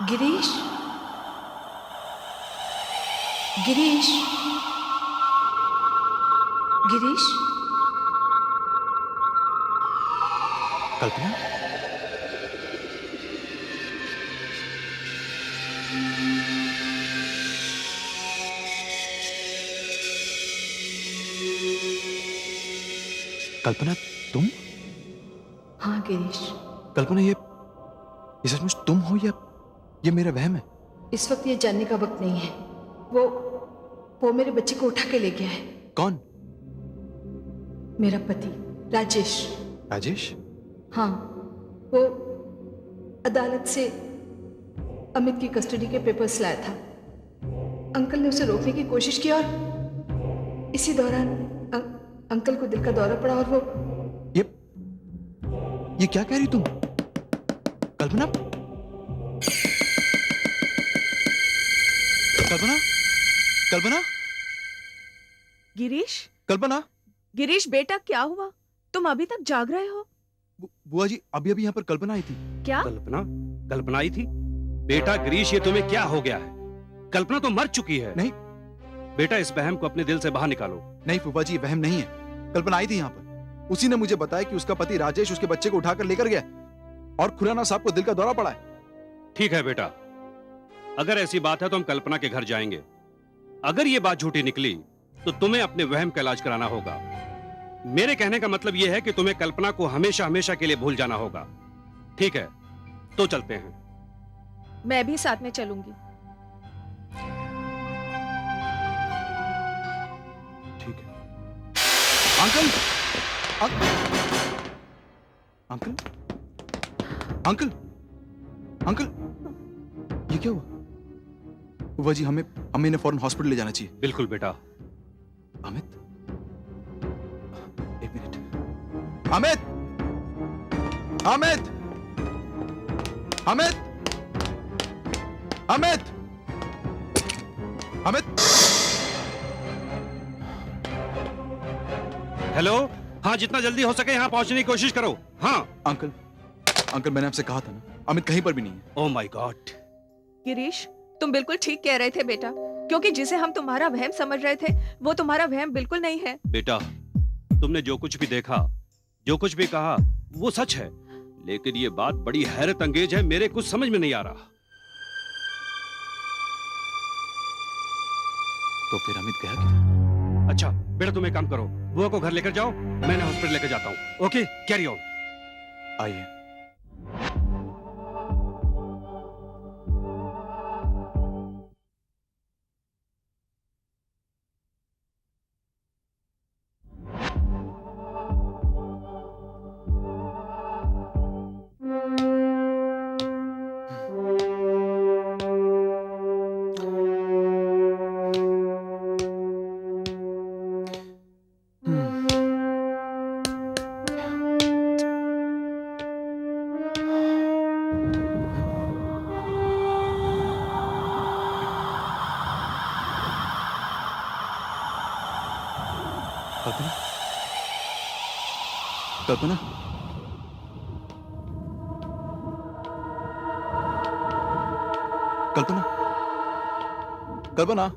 Girish Girish Girish Kalpana, Kalpana तुम? हाँ गिरीश, कल्पना ये सचमुच तुम हो या ये मेरा वहम है? इस वक्त ये जानने का वक्त नहीं है। वो मेरे बच्चे को उठा के ले गया है। कौन? मेरा पति राजेश। राजेश? हाँ, वो अदालत से अमित की कस्टडी के पेपर्स लाया था। अंकल ने उसे रोकने की कोशिश की और इसी दौरान अंकल को दिल का दौरा पड़ा और वो ये क्या कह रही तुम? कल्पना? कल्पना? कल्पना? गिरीश, कल्पना? गिरीश बेटा क्या हुआ? तुम अभी तक जाग रहे हो? बुआ जी अभी अभी यहाँ पर कल्पना आई थी। क्या? कल्पना आई थी? बेटा गिरीश ये तुम्हें क्या हो गया है? कल्पना तो मर चुकी है। नहीं बेटा इस वहम को अपने दिल से बाहर निकालो। नहीं फूफा जी, वहम नहीं है। कल्पना आई थी यहाँ पर, उसी ने मुझे बताया कि उसका पति राजेश उसके बच्चे को उठाकर लेकर गया और खुराना साहब को दिल का दौरा पड़ा है। ठीक है बेटा, अगर ऐसी बात है तो हम कल्पना के घर जाएंगे। अगर ये बात झूठी निकली तो तुम्हें अपने वहम का इलाज कराना होगा। मेरे कहने का मतलब यह है कि तुम्हें कल्पना को हमेशा हमेशा के लिए भूल जाना होगा। ठीक है, तो चलते हैं। मैं भी साथ में चलूंगी। ठीक है। अंकल, अंकल, अंकल, अंकल, ये क्या हुआ? बुआ जी हमें इन्हें फौरन हॉस्पिटल ले जाना चाहिए। बिल्कुल बेटा। अमित, एक मिनट। अमित, अमित, अमित, अमित, अमित। हेलो, हाँ जितना जल्दी हो सके यहाँ पहुंचने की कोशिश करो। हाँ अंकल, अंकल मैंने आपसे कहा था ना, अमित कहीं पर भी नहीं है। Oh my God. गिरीश, तुम बिल्कुल ठीक कह रहे थे बेटा, क्योंकि जिसे हम तुम्हारा वहम समझ रहे थे वो तुम्हारा वहम बिल्कुल नहीं है। बेटा, तुमने जो कुछ भी देखा, जो कुछ भी कहा, वो सच है, लेकिन ये बात बड़ी हैरत अंगेज है। मेरे कुछ समझ में नहीं आ रहा। तो फिर अमित गया क्या? अच्छा बेटा, तुम एक काम करो, बुआ को घर लेकर जाओ, मैं हॉस्पिटल लेकर जाता हूँ। Okay, carry on. आइए। कल्पना, कल्पना, कल्पना, कल्पना,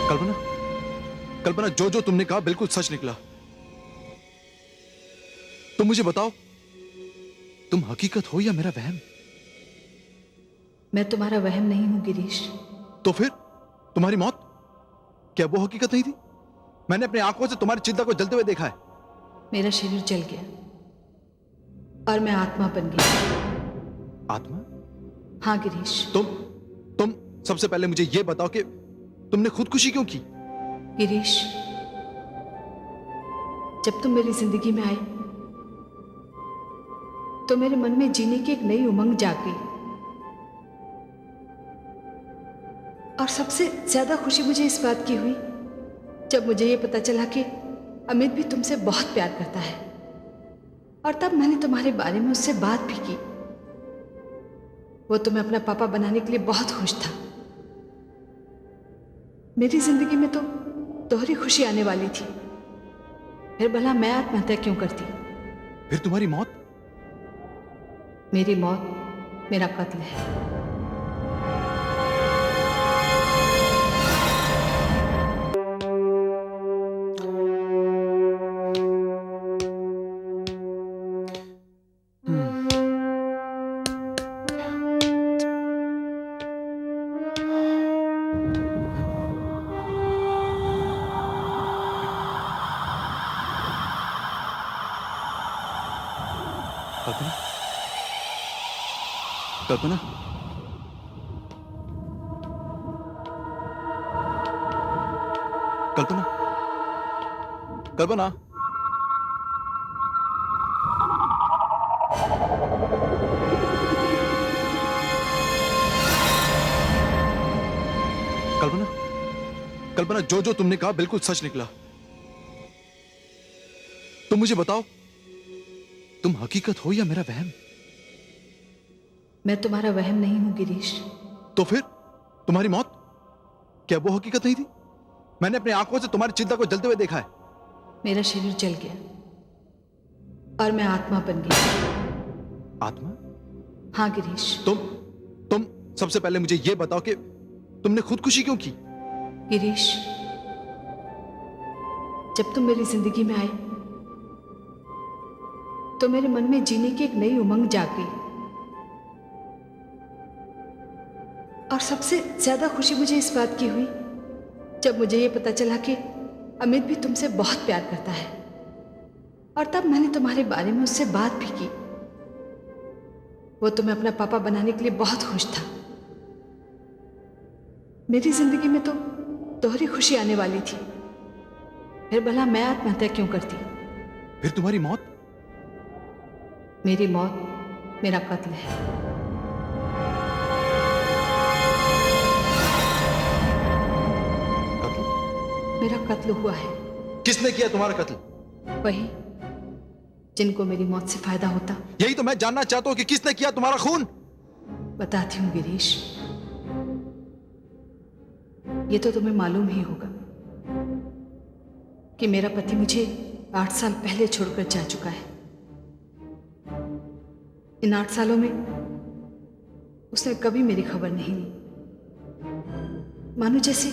कल्पना, कल्पना, जो तुमने कहा बिल्कुल सच निकला। तुम मुझे बताओ, तुम हकीकत हो या मेरा वहम? मैं तुम्हारा वहम नहीं हूं गिरीश। तो फिर तुम्हारी मौत, क्या वो हकीकत नहीं थी? मैंने अपनी आंखों से तुम्हारी चिंता को जलते हुए देखा है। मेरा शरीर जल गया और मैं आत्मा बन गई। आत्मा? हाँ गिरीश। तुम सबसे पहले मुझे ये बताओ कि तुमने खुदकुशी क्यों की? गिरीश, जब तुम मेरी जिंदगी में आए तो मेरे मन में जीने की एक नई उमंग जाग गई। और सबसे ज्यादा खुशी मुझे इस बात की हुई जब मुझे ये पता चला कि अमित भी तुमसे बहुत प्यार करता है। और तब मैंने तुम्हारे बारे में उससे बात भी की। वो तुम्हें अपना पापा बनाने के लिए बहुत खुश था। मेरी जिंदगी में तो दोहरी खुशी आने वाली थी। फिर भला मैं आत्महत्या क्यों करती? फिर तुम्हारी मौत? मेरी मौत मेरा कत्ल है। कल्पना? कल्पना? कल्पना? कल्पना? कल्पना? कल्पना, जो तुमने कहा बिल्कुल सच निकला। तुम मुझे बताओ, तुम हकीकत हो या मेरा वहम? मैं तुम्हारा वहम नहीं हूं गिरीश। तो फिर तुम्हारी मौत, क्या वो हकीकत नहीं थी? मैंने अपनी आंखों से तुम्हारी चिंता को जलते हुए देखा है। मेरा शरीर जल गया और मैं आत्मा बन गई। आत्मा? हाँ गिरीश। तुम सबसे पहले मुझे यह बताओ कि तुमने खुदकुशी क्यों की? गिरीश, जब तुम मेरी जिंदगी में आए तो मेरे मन में जीने की एक नई उमंग जाग गई। और सबसे ज्यादा खुशी मुझे इस बात की हुई जब मुझे यह पता चला कि अमित भी तुमसे बहुत प्यार करता है। और तब मैंने तुम्हारे बारे में उससे बात भी की। वो तुम्हें अपना पापा बनाने के लिए बहुत खुश था। मेरी जिंदगी में तो दोहरी खुशी आने वाली थी। फिर भला मैं आत्महत्या क्यों करती? फिर तुम्हारी मौत? मेरी मौत मेरा कत्ल है। कत्ल? मेरा कत्ल हुआ है। किसने किया तुम्हारा कत्ल? वही जिनको मेरी मौत से फायदा होता। यही तो मैं जानना चाहता हूं कि किसने किया तुम्हारा खून? बताती हूँ गिरीश, ये तो तुम्हें मालूम ही होगा कि मेरा पति मुझे 8 साल पहले छोड़कर जा चुका है। इन 8 सालों में उसने कभी मेरी खबर नहीं ली। मानो जैसे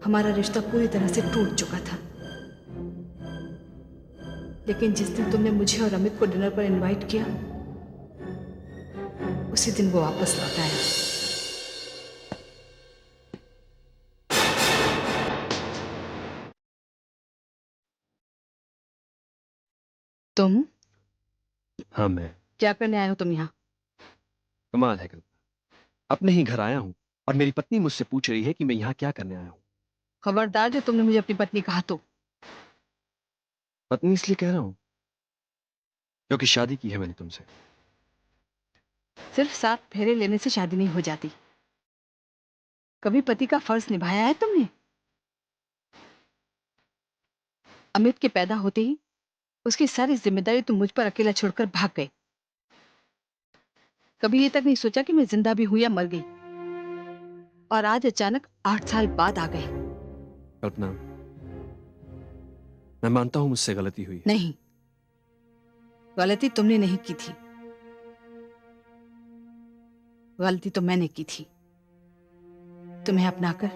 हमारा रिश्ता पूरी तरह से टूट चुका था। लेकिन जिस दिन तुमने मुझे और अमित को डिनर पर इनवाइट किया, उसी दिन वो वापस लौट आया। तुम? हाँ, मैं। क्या करने आए हो तुम यहाँ? कमाल है कल, अपने ही घर आया हूँ और मेरी पत्नी मुझसे पूछ रही है कि मैं यहाँ क्या करने आया हूँ। खबरदार जो तुमने मुझे अपनी पत्नी कहा तो। पत्नी इसलिए कह रहा हूँ क्योंकि शादी की है मैंने तुमसे। सिर्फ 7 फेरे लेने से शादी नहीं हो जाती। कभी पति का फर्ज निभाया है तुमने? अमित के पैदा होते ही उसकी सारी जिम्मेदारी तुम मुझ पर अकेला छोड़कर भाग गए। कभी ये तक नहीं सोचा कि मैं जिंदा भी हूं या मर गई। और आज अचानक 8 साल बाद आ गए। कल्पना, मैं मानता हूं मुझसे गलती हुई है। नहीं, गलती तुमने नहीं की थी, गलती तो मैंने की थी, तुम्हें अपनाकर,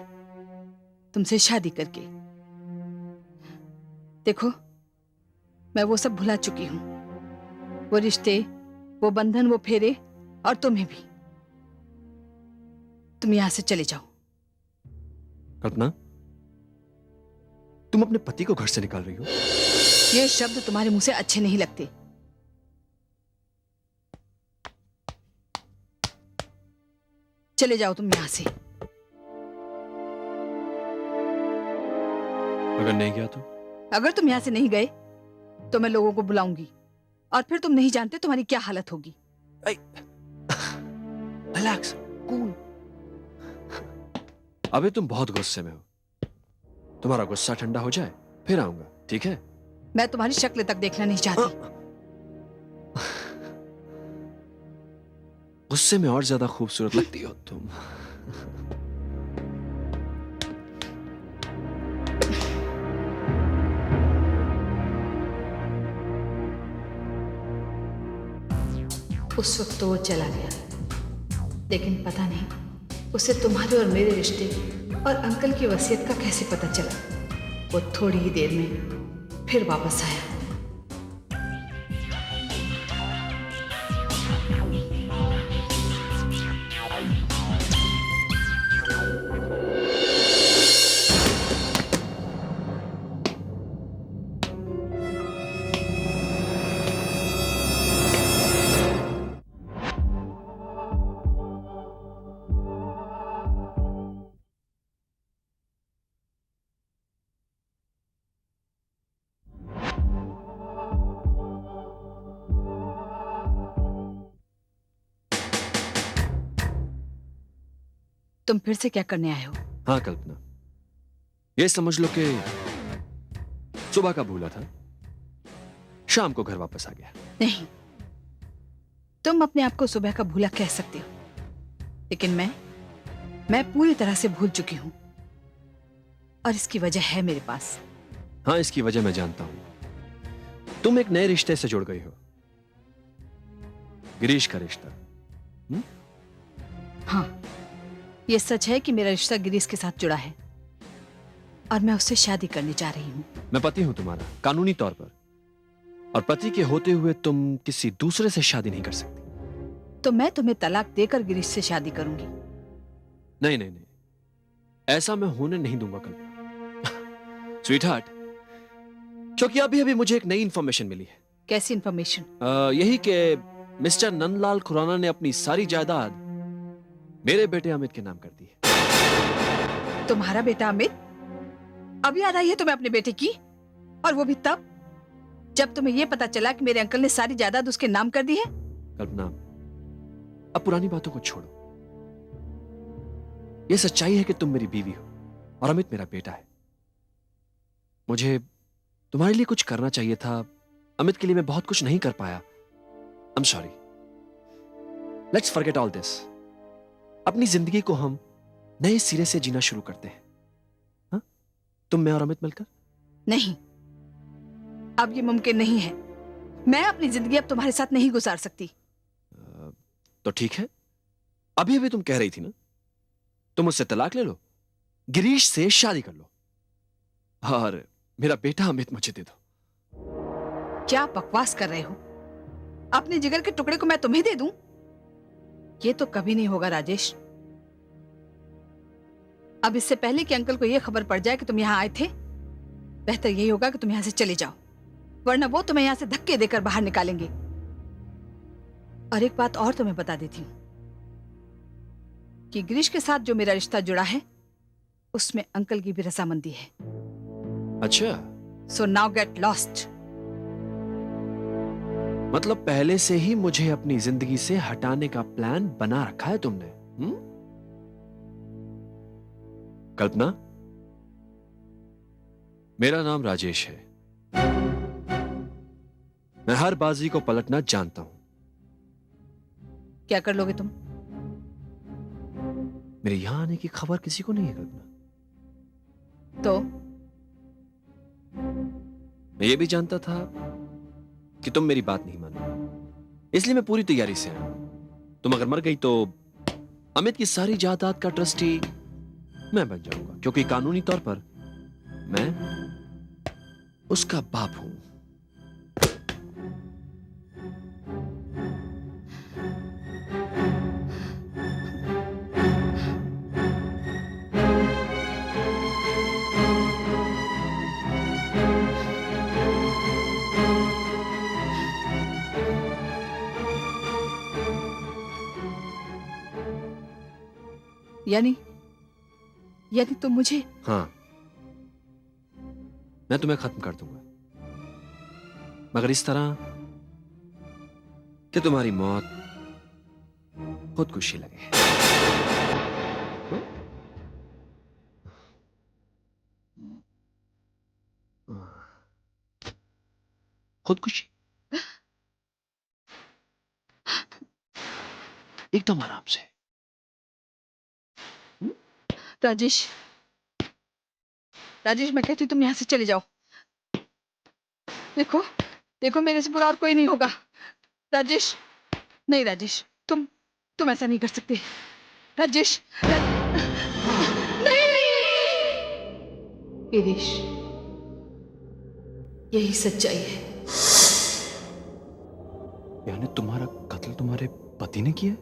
तुमसे शादी करके। देखो, मैं वो सब भुला चुकी हूं। वो रिश्ते, वो बंधन, वो फेरे, और तुम्हें भी। तुम यहां से चले जाओ। कल्पना, तुम अपने पति को घर से निकाल रही हो? ये शब्द तुम्हारे मुंह से अच्छे नहीं लगते। चले जाओ तुम यहाँ से। अगर नहीं गया तो? अगर तुम यहाँ से नहीं गए तो मैं लोगों को बुलाऊंगी और फिर तुम नहीं जानते तुम्हारी क्या हालत होगी। Relax, cool. अभी तुम बहुत गुस्से में हो, तुम्हारा गुस्सा ठंडा हो जाए फिर आऊंगा, ठीक है? मैं तुम्हारी शक्ल तक देखना नहीं चाहती। गुस्से में और ज्यादा खूबसूरत लगती हो तुम। उस वक्त तो वो चला गया, लेकिन पता नहीं उसे तुम्हारे और मेरे रिश्ते और अंकल की वसीयत का कैसे पता चला। वो थोड़ी ही देर में फिर वापस आया। तुम फिर से क्या करने आए हो? हाँ कल्पना, ये समझ लो कि सुबह का भूला था, शाम को घर वापस आ गया। नहीं, तुम अपने आप को सुबह का भूला कह सकते हो, लेकिन मैं पूरी तरह से भूल चुकी हूं और इसकी वजह है मेरे पास। हाँ, इसकी वजह मैं जानता हूं। तुम एक नए रिश्ते से जुड़ गई हो, गिरीश का रिश्ता। हाँ, ये सच है कि मेरा रिश्ता गिरीश के साथ जुड़ा है और मैं उससे शादी करने जा रही हूँ। मैं पति हूं तुम्हारा कानूनी तौर पर, और पति के होते हुए तुम किसी दूसरे से शादी नहीं कर सकती। तो मैं तुम्हें तलाक देकर गिरीश से शादी करूंगी। नहीं नहीं नहीं, ऐसा मैं होने नहीं दूंगा कल्पना। स्वीट हार्ट, क्योंकि अभी अभी मुझे एक नई इंफॉर्मेशन मिली है। कैसी इंफॉर्मेशन? यही कि मिस्टर नंदलाल खुराना ने अपनी सारी जायदाद मेरे बेटे अमित के नाम कर दी है। तुम्हारा बेटा अमित? अभी याद आई है तुम्हें अपने बेटे की, और वो भी तब जब तुम्हें यह पता चला कि मेरे अंकल ने सारी जायदाद उसके नाम कर दी है। कल्पना, अब पुरानी बातों को छोड़ो। यह सच्चाई है कि तुम मेरी बीवी हो और अमित मेरा बेटा है। मुझे तुम्हारे लिए कुछ करना चाहिए था। अमित के लिए मैं बहुत कुछ नहीं कर पाया। I am sorry. Let's forget all this. अपनी जिंदगी को हम नए सिरे से जीना शुरू करते हैं। हा? तुम, मैं और अमित मिलकर। नहीं, अब ये मुमकिन नहीं है। मैं अपनी जिंदगी अब तुम्हारे साथ नहीं गुजार सकती। तो ठीक है, अभी अभी तुम कह रही थी ना, तुम मुझसे तलाक ले लो, गिरीश से शादी कर लो और मेरा बेटा अमित मुझे दे दो। क्या बकवास कर रहे हो? अपने जिगर के टुकड़े को मैं तुम्हें दे दूं? ये तो कभी नहीं होगा राजेश। अब इससे पहले कि अंकल को यह खबर पड़ जाए कि तुम यहां आए थे, बेहतर यही होगा कि तुम यहां से चले जाओ, वरना वो तुम्हें यहां से धक्के देकर बाहर निकालेंगे। और एक बात और तुम्हें बता देती हूं कि गिरीश के साथ जो मेरा रिश्ता जुड़ा है उसमें अंकल की भी रजामंदी है। अच्छा, सो नाउ गेट लॉस्ट। मतलब पहले से ही मुझे अपनी जिंदगी से हटाने का प्लान बना रखा है तुमने? कल्पना, मेरा नाम राजेश है। मैं हर बाजी को पलटना जानता हूं। क्या कर लोगे तुम? मेरे यहां आने की खबर किसी को नहीं है कल्पना। तो मैं ये भी जानता था कि तुम मेरी बात नहीं मानोगे, इसलिए मैं पूरी तैयारी से आया। तुम अगर मर गई तो अमित की सारी जायदाद का ट्रस्टी मैं बन जाऊंगा, क्योंकि कानूनी तौर पर मैं उसका बाप हूं। यानी यानी तुम मुझे हाँ, मैं तुम्हें खत्म कर दूंगा, मगर इस तरह कि तुम्हारी मौत खुदकुशी लगे। खुदकुशी एकदम आराम से। राजेश, राजेश मैं कहती हूँ तुम यहाँ से चले जाओ। देखो देखो, मेरे से बुरा और कोई नहीं होगा। राजेश, नहीं राजेश, तुम ऐसा नहीं कर सकते। राजेश, नहीं, गिरीश, यही सच्चाई है। यानी तुम्हारा कत्ल तुम्हारे पति ने किया?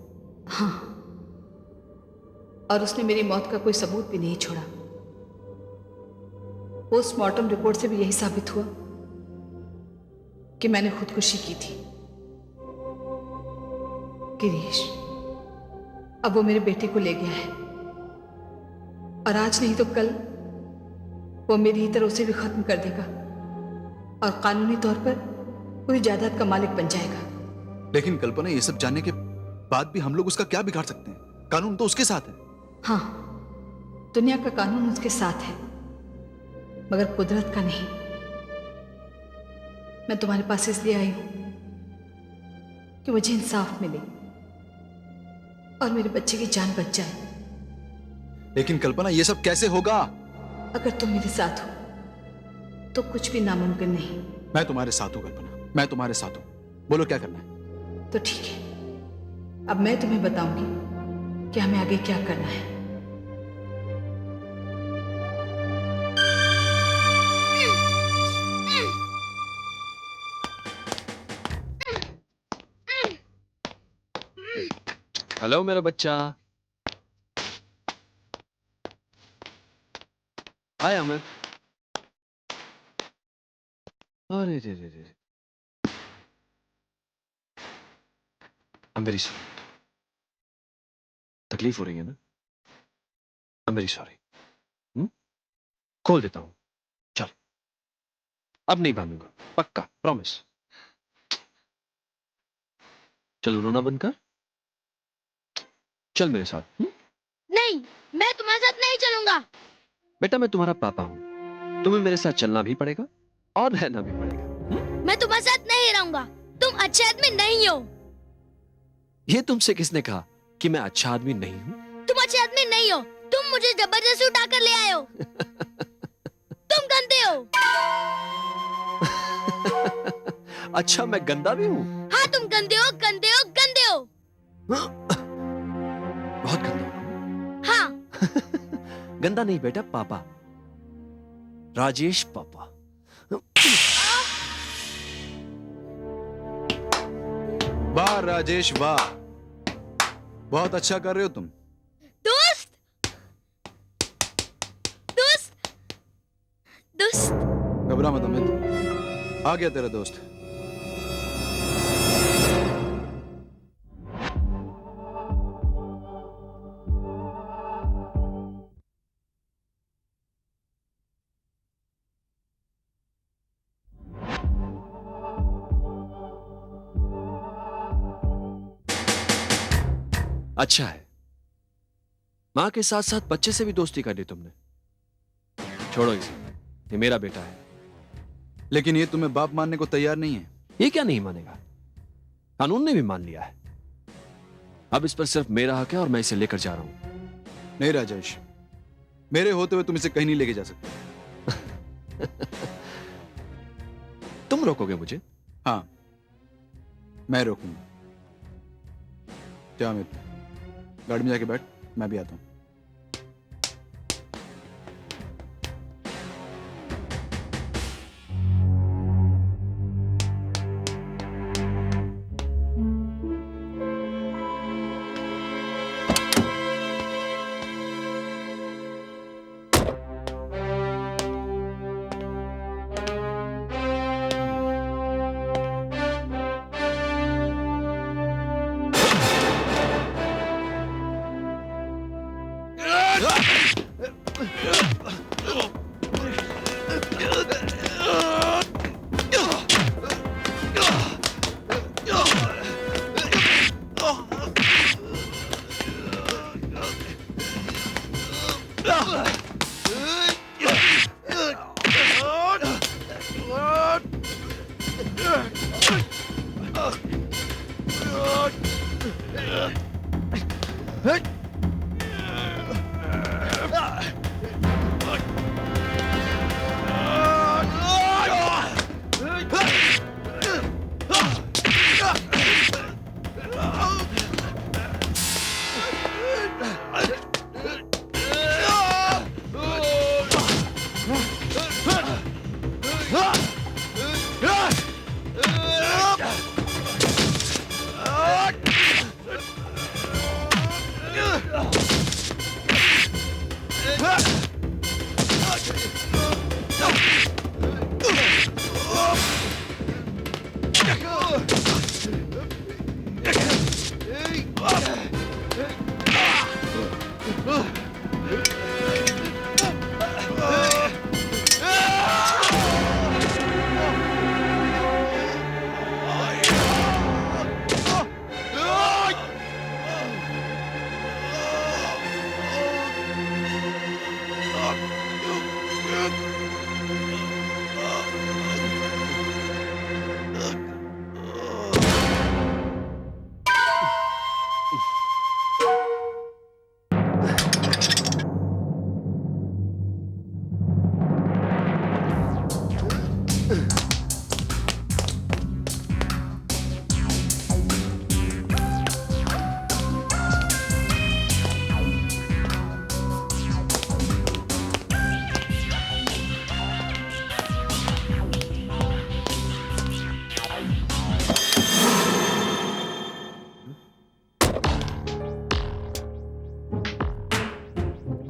हाँ, और उसने मेरी मौत का कोई सबूत भी नहीं छोड़ा। पोस्टमार्टम रिपोर्ट से भी यही साबित हुआ कि मैंने खुदकुशी की थी। गिरीश, अब वो मेरे बेटे को ले गया है, और आज नहीं तो कल वो मेरी ही तरह उसे भी खत्म कर देगा और कानूनी तौर पर पूरी जायदाद का मालिक बन जाएगा। लेकिन कल्पना, ये सब जानने के बाद भी हम लोग उसका क्या बिगाड़ सकते हैं? कानून तो उसके साथ है। हाँ, दुनिया का कानून उसके साथ है, मगर कुदरत का नहीं। मैं तुम्हारे पास इसलिए आई हूं कि मुझे इंसाफ मिले और मेरे बच्चे की जान बच जाए। लेकिन कल्पना, ये सब कैसे होगा? अगर तुम मेरे साथ हो तो कुछ भी नामुमकिन नहीं। मैं तुम्हारे साथ हूं कल्पना, मैं तुम्हारे साथ हूं। बोलो क्या करना है? तो ठीक है, अब मैं तुम्हें बताऊंगी कि हमें आगे क्या करना है। हेलो मेरा बच्चा। हाय अमित। अरे रे रे रे, आई एम वेरी सॉरी। तकलीफ हो रही है ना? I am very sorry. खोल देता हूं, चल। अब नहीं बांधूंगा, पक्का, प्रॉमिस। चल रोना बंद कर, चल मेरे साथ। नहीं, मैं तुम्हारे साथ नहीं चलूंगा। बेटा मैं तुम्हारा पापा हूं, तुम्हें मेरे साथ चलना भी पड़ेगा और रहना भी पड़ेगा। मैं तुम्हारे साथ नहीं रहूंगा, तुम अच्छे आदमी नहीं हो। ये तुमसे किसने कहा कि मैं अच्छा आदमी नहीं हूं? तुम अच्छे आदमी नहीं हो, तुम मुझे जबरदस्ती उठाकर ले आए हो। तुम गंदे हो। अच्छा मैं गंदा भी हूं? हाँ, तुम गंदे हो, गंदे हो, गंदे हो। बहुत गंदा हूं। हाँ। गंदा नहीं बेटा, पापा, राजेश पापा। वाह राजेश वाह, बहुत अच्छा कर रहे हो तुम। दोस्त, दोस्त, दोस्त। घबरा मत अमित, आ गया तेरा दोस्त। अच्छा है, मां के साथ साथ बच्चे से भी दोस्ती कर ली तुमने। छोड़ो इसे, ये मेरा बेटा है। लेकिन ये तुम्हें बाप मानने को तैयार नहीं है। ये क्या नहीं मानेगा? कानून ने भी मान लिया है। अब इस पर सिर्फ मेरा हक है और मैं इसे लेकर जा रहा हूं। नहीं राजेश, मेरे होते हुए तुम इसे कहीं नहीं लेके जा सकते। तुम रोकोगे मुझे? हाँ, मैं रोकूंगा। क्या अमित, गाड़ी में जाके बैठ, मैं भी आता हूं।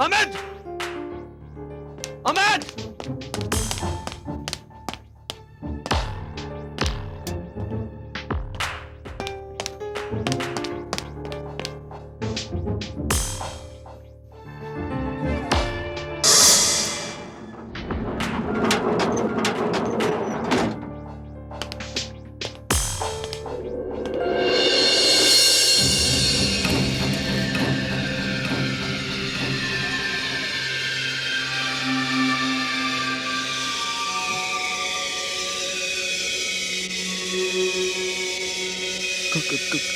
अमित! अमित!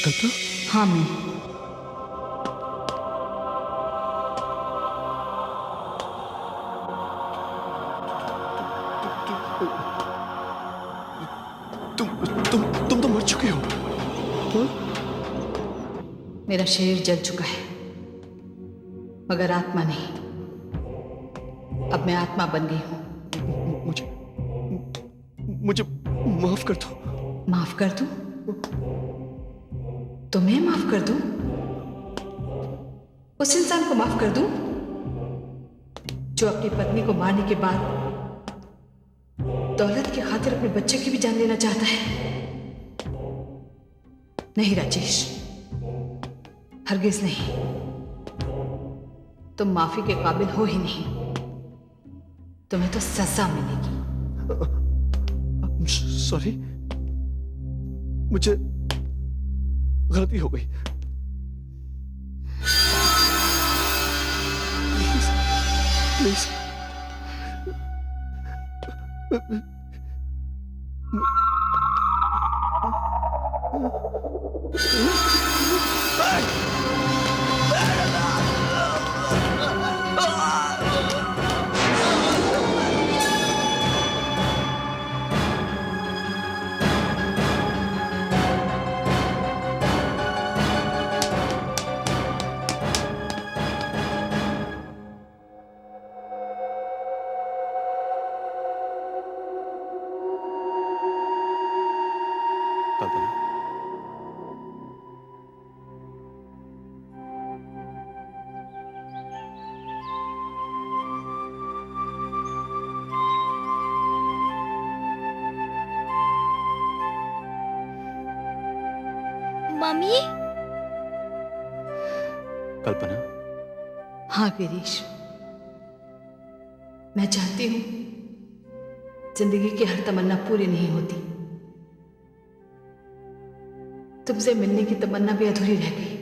कल्पना? हाँ मैं तुम तो मर चुके हो। मेरा शरीर जल चुका है मगर आत्मा नहीं। अब मैं आत्मा बन गई हूँ। मुझे माफ कर दो। माफ कर दूं? तुम्हें माफ कर दूं? उस इंसान को माफ कर दूं जो अपनी पत्नी को मारने के बाद दौलत की खातिर अपने बच्चे की भी जान लेना चाहता है? नहीं राजेश, हरगिज नहीं। तुम माफी के काबिल हो ही नहीं। तुम्हें तो सजा मिलेगी। सॉरी, मुझे गलती हो गई। Please Kalpana, mummy? कल्पना, हाँ गिरीश, मैं चाहती हूं जिंदगी की हर तमन्ना पूरी नहीं होती। तुमसे मिलने की तमन्ना भी अधूरी रह गई।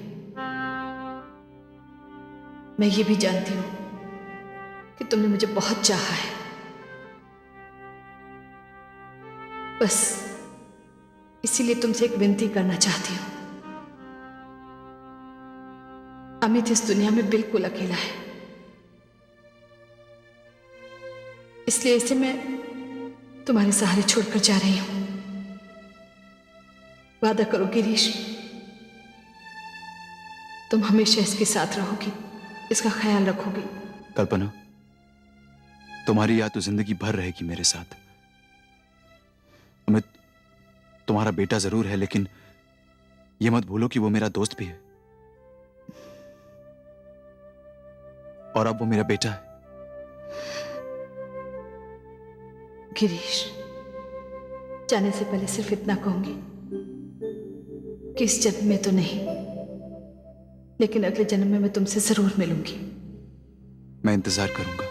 मैं ये भी जानती हूं कि तुमने मुझे बहुत चाहा है। बस इसीलिए तुमसे एक विनती करना चाहती हूँ। अमित इस दुनिया में बिल्कुल अकेला है, इसलिए इसे मैं तुम्हारे सहारे छोड़कर जा रही हूं। वादा करो गिरीश, तुम हमेशा इसके साथ रहोगी, इसका ख्याल रखोगी। कल्पना, तुम्हारी याद तो जिंदगी भर रहेगी मेरे साथ। अमित तुम्हारा बेटा जरूर है, लेकिन यह मत भूलो कि वो मेरा दोस्त भी है, और अब वो मेरा बेटा है। गिरीश, जाने से पहले सिर्फ इतना कहूंगी कि इस जन्म में तो नहीं, लेकिन अगले जन्म में मैं तुमसे जरूर मिलूंगी। मैं इंतजार करूंगा।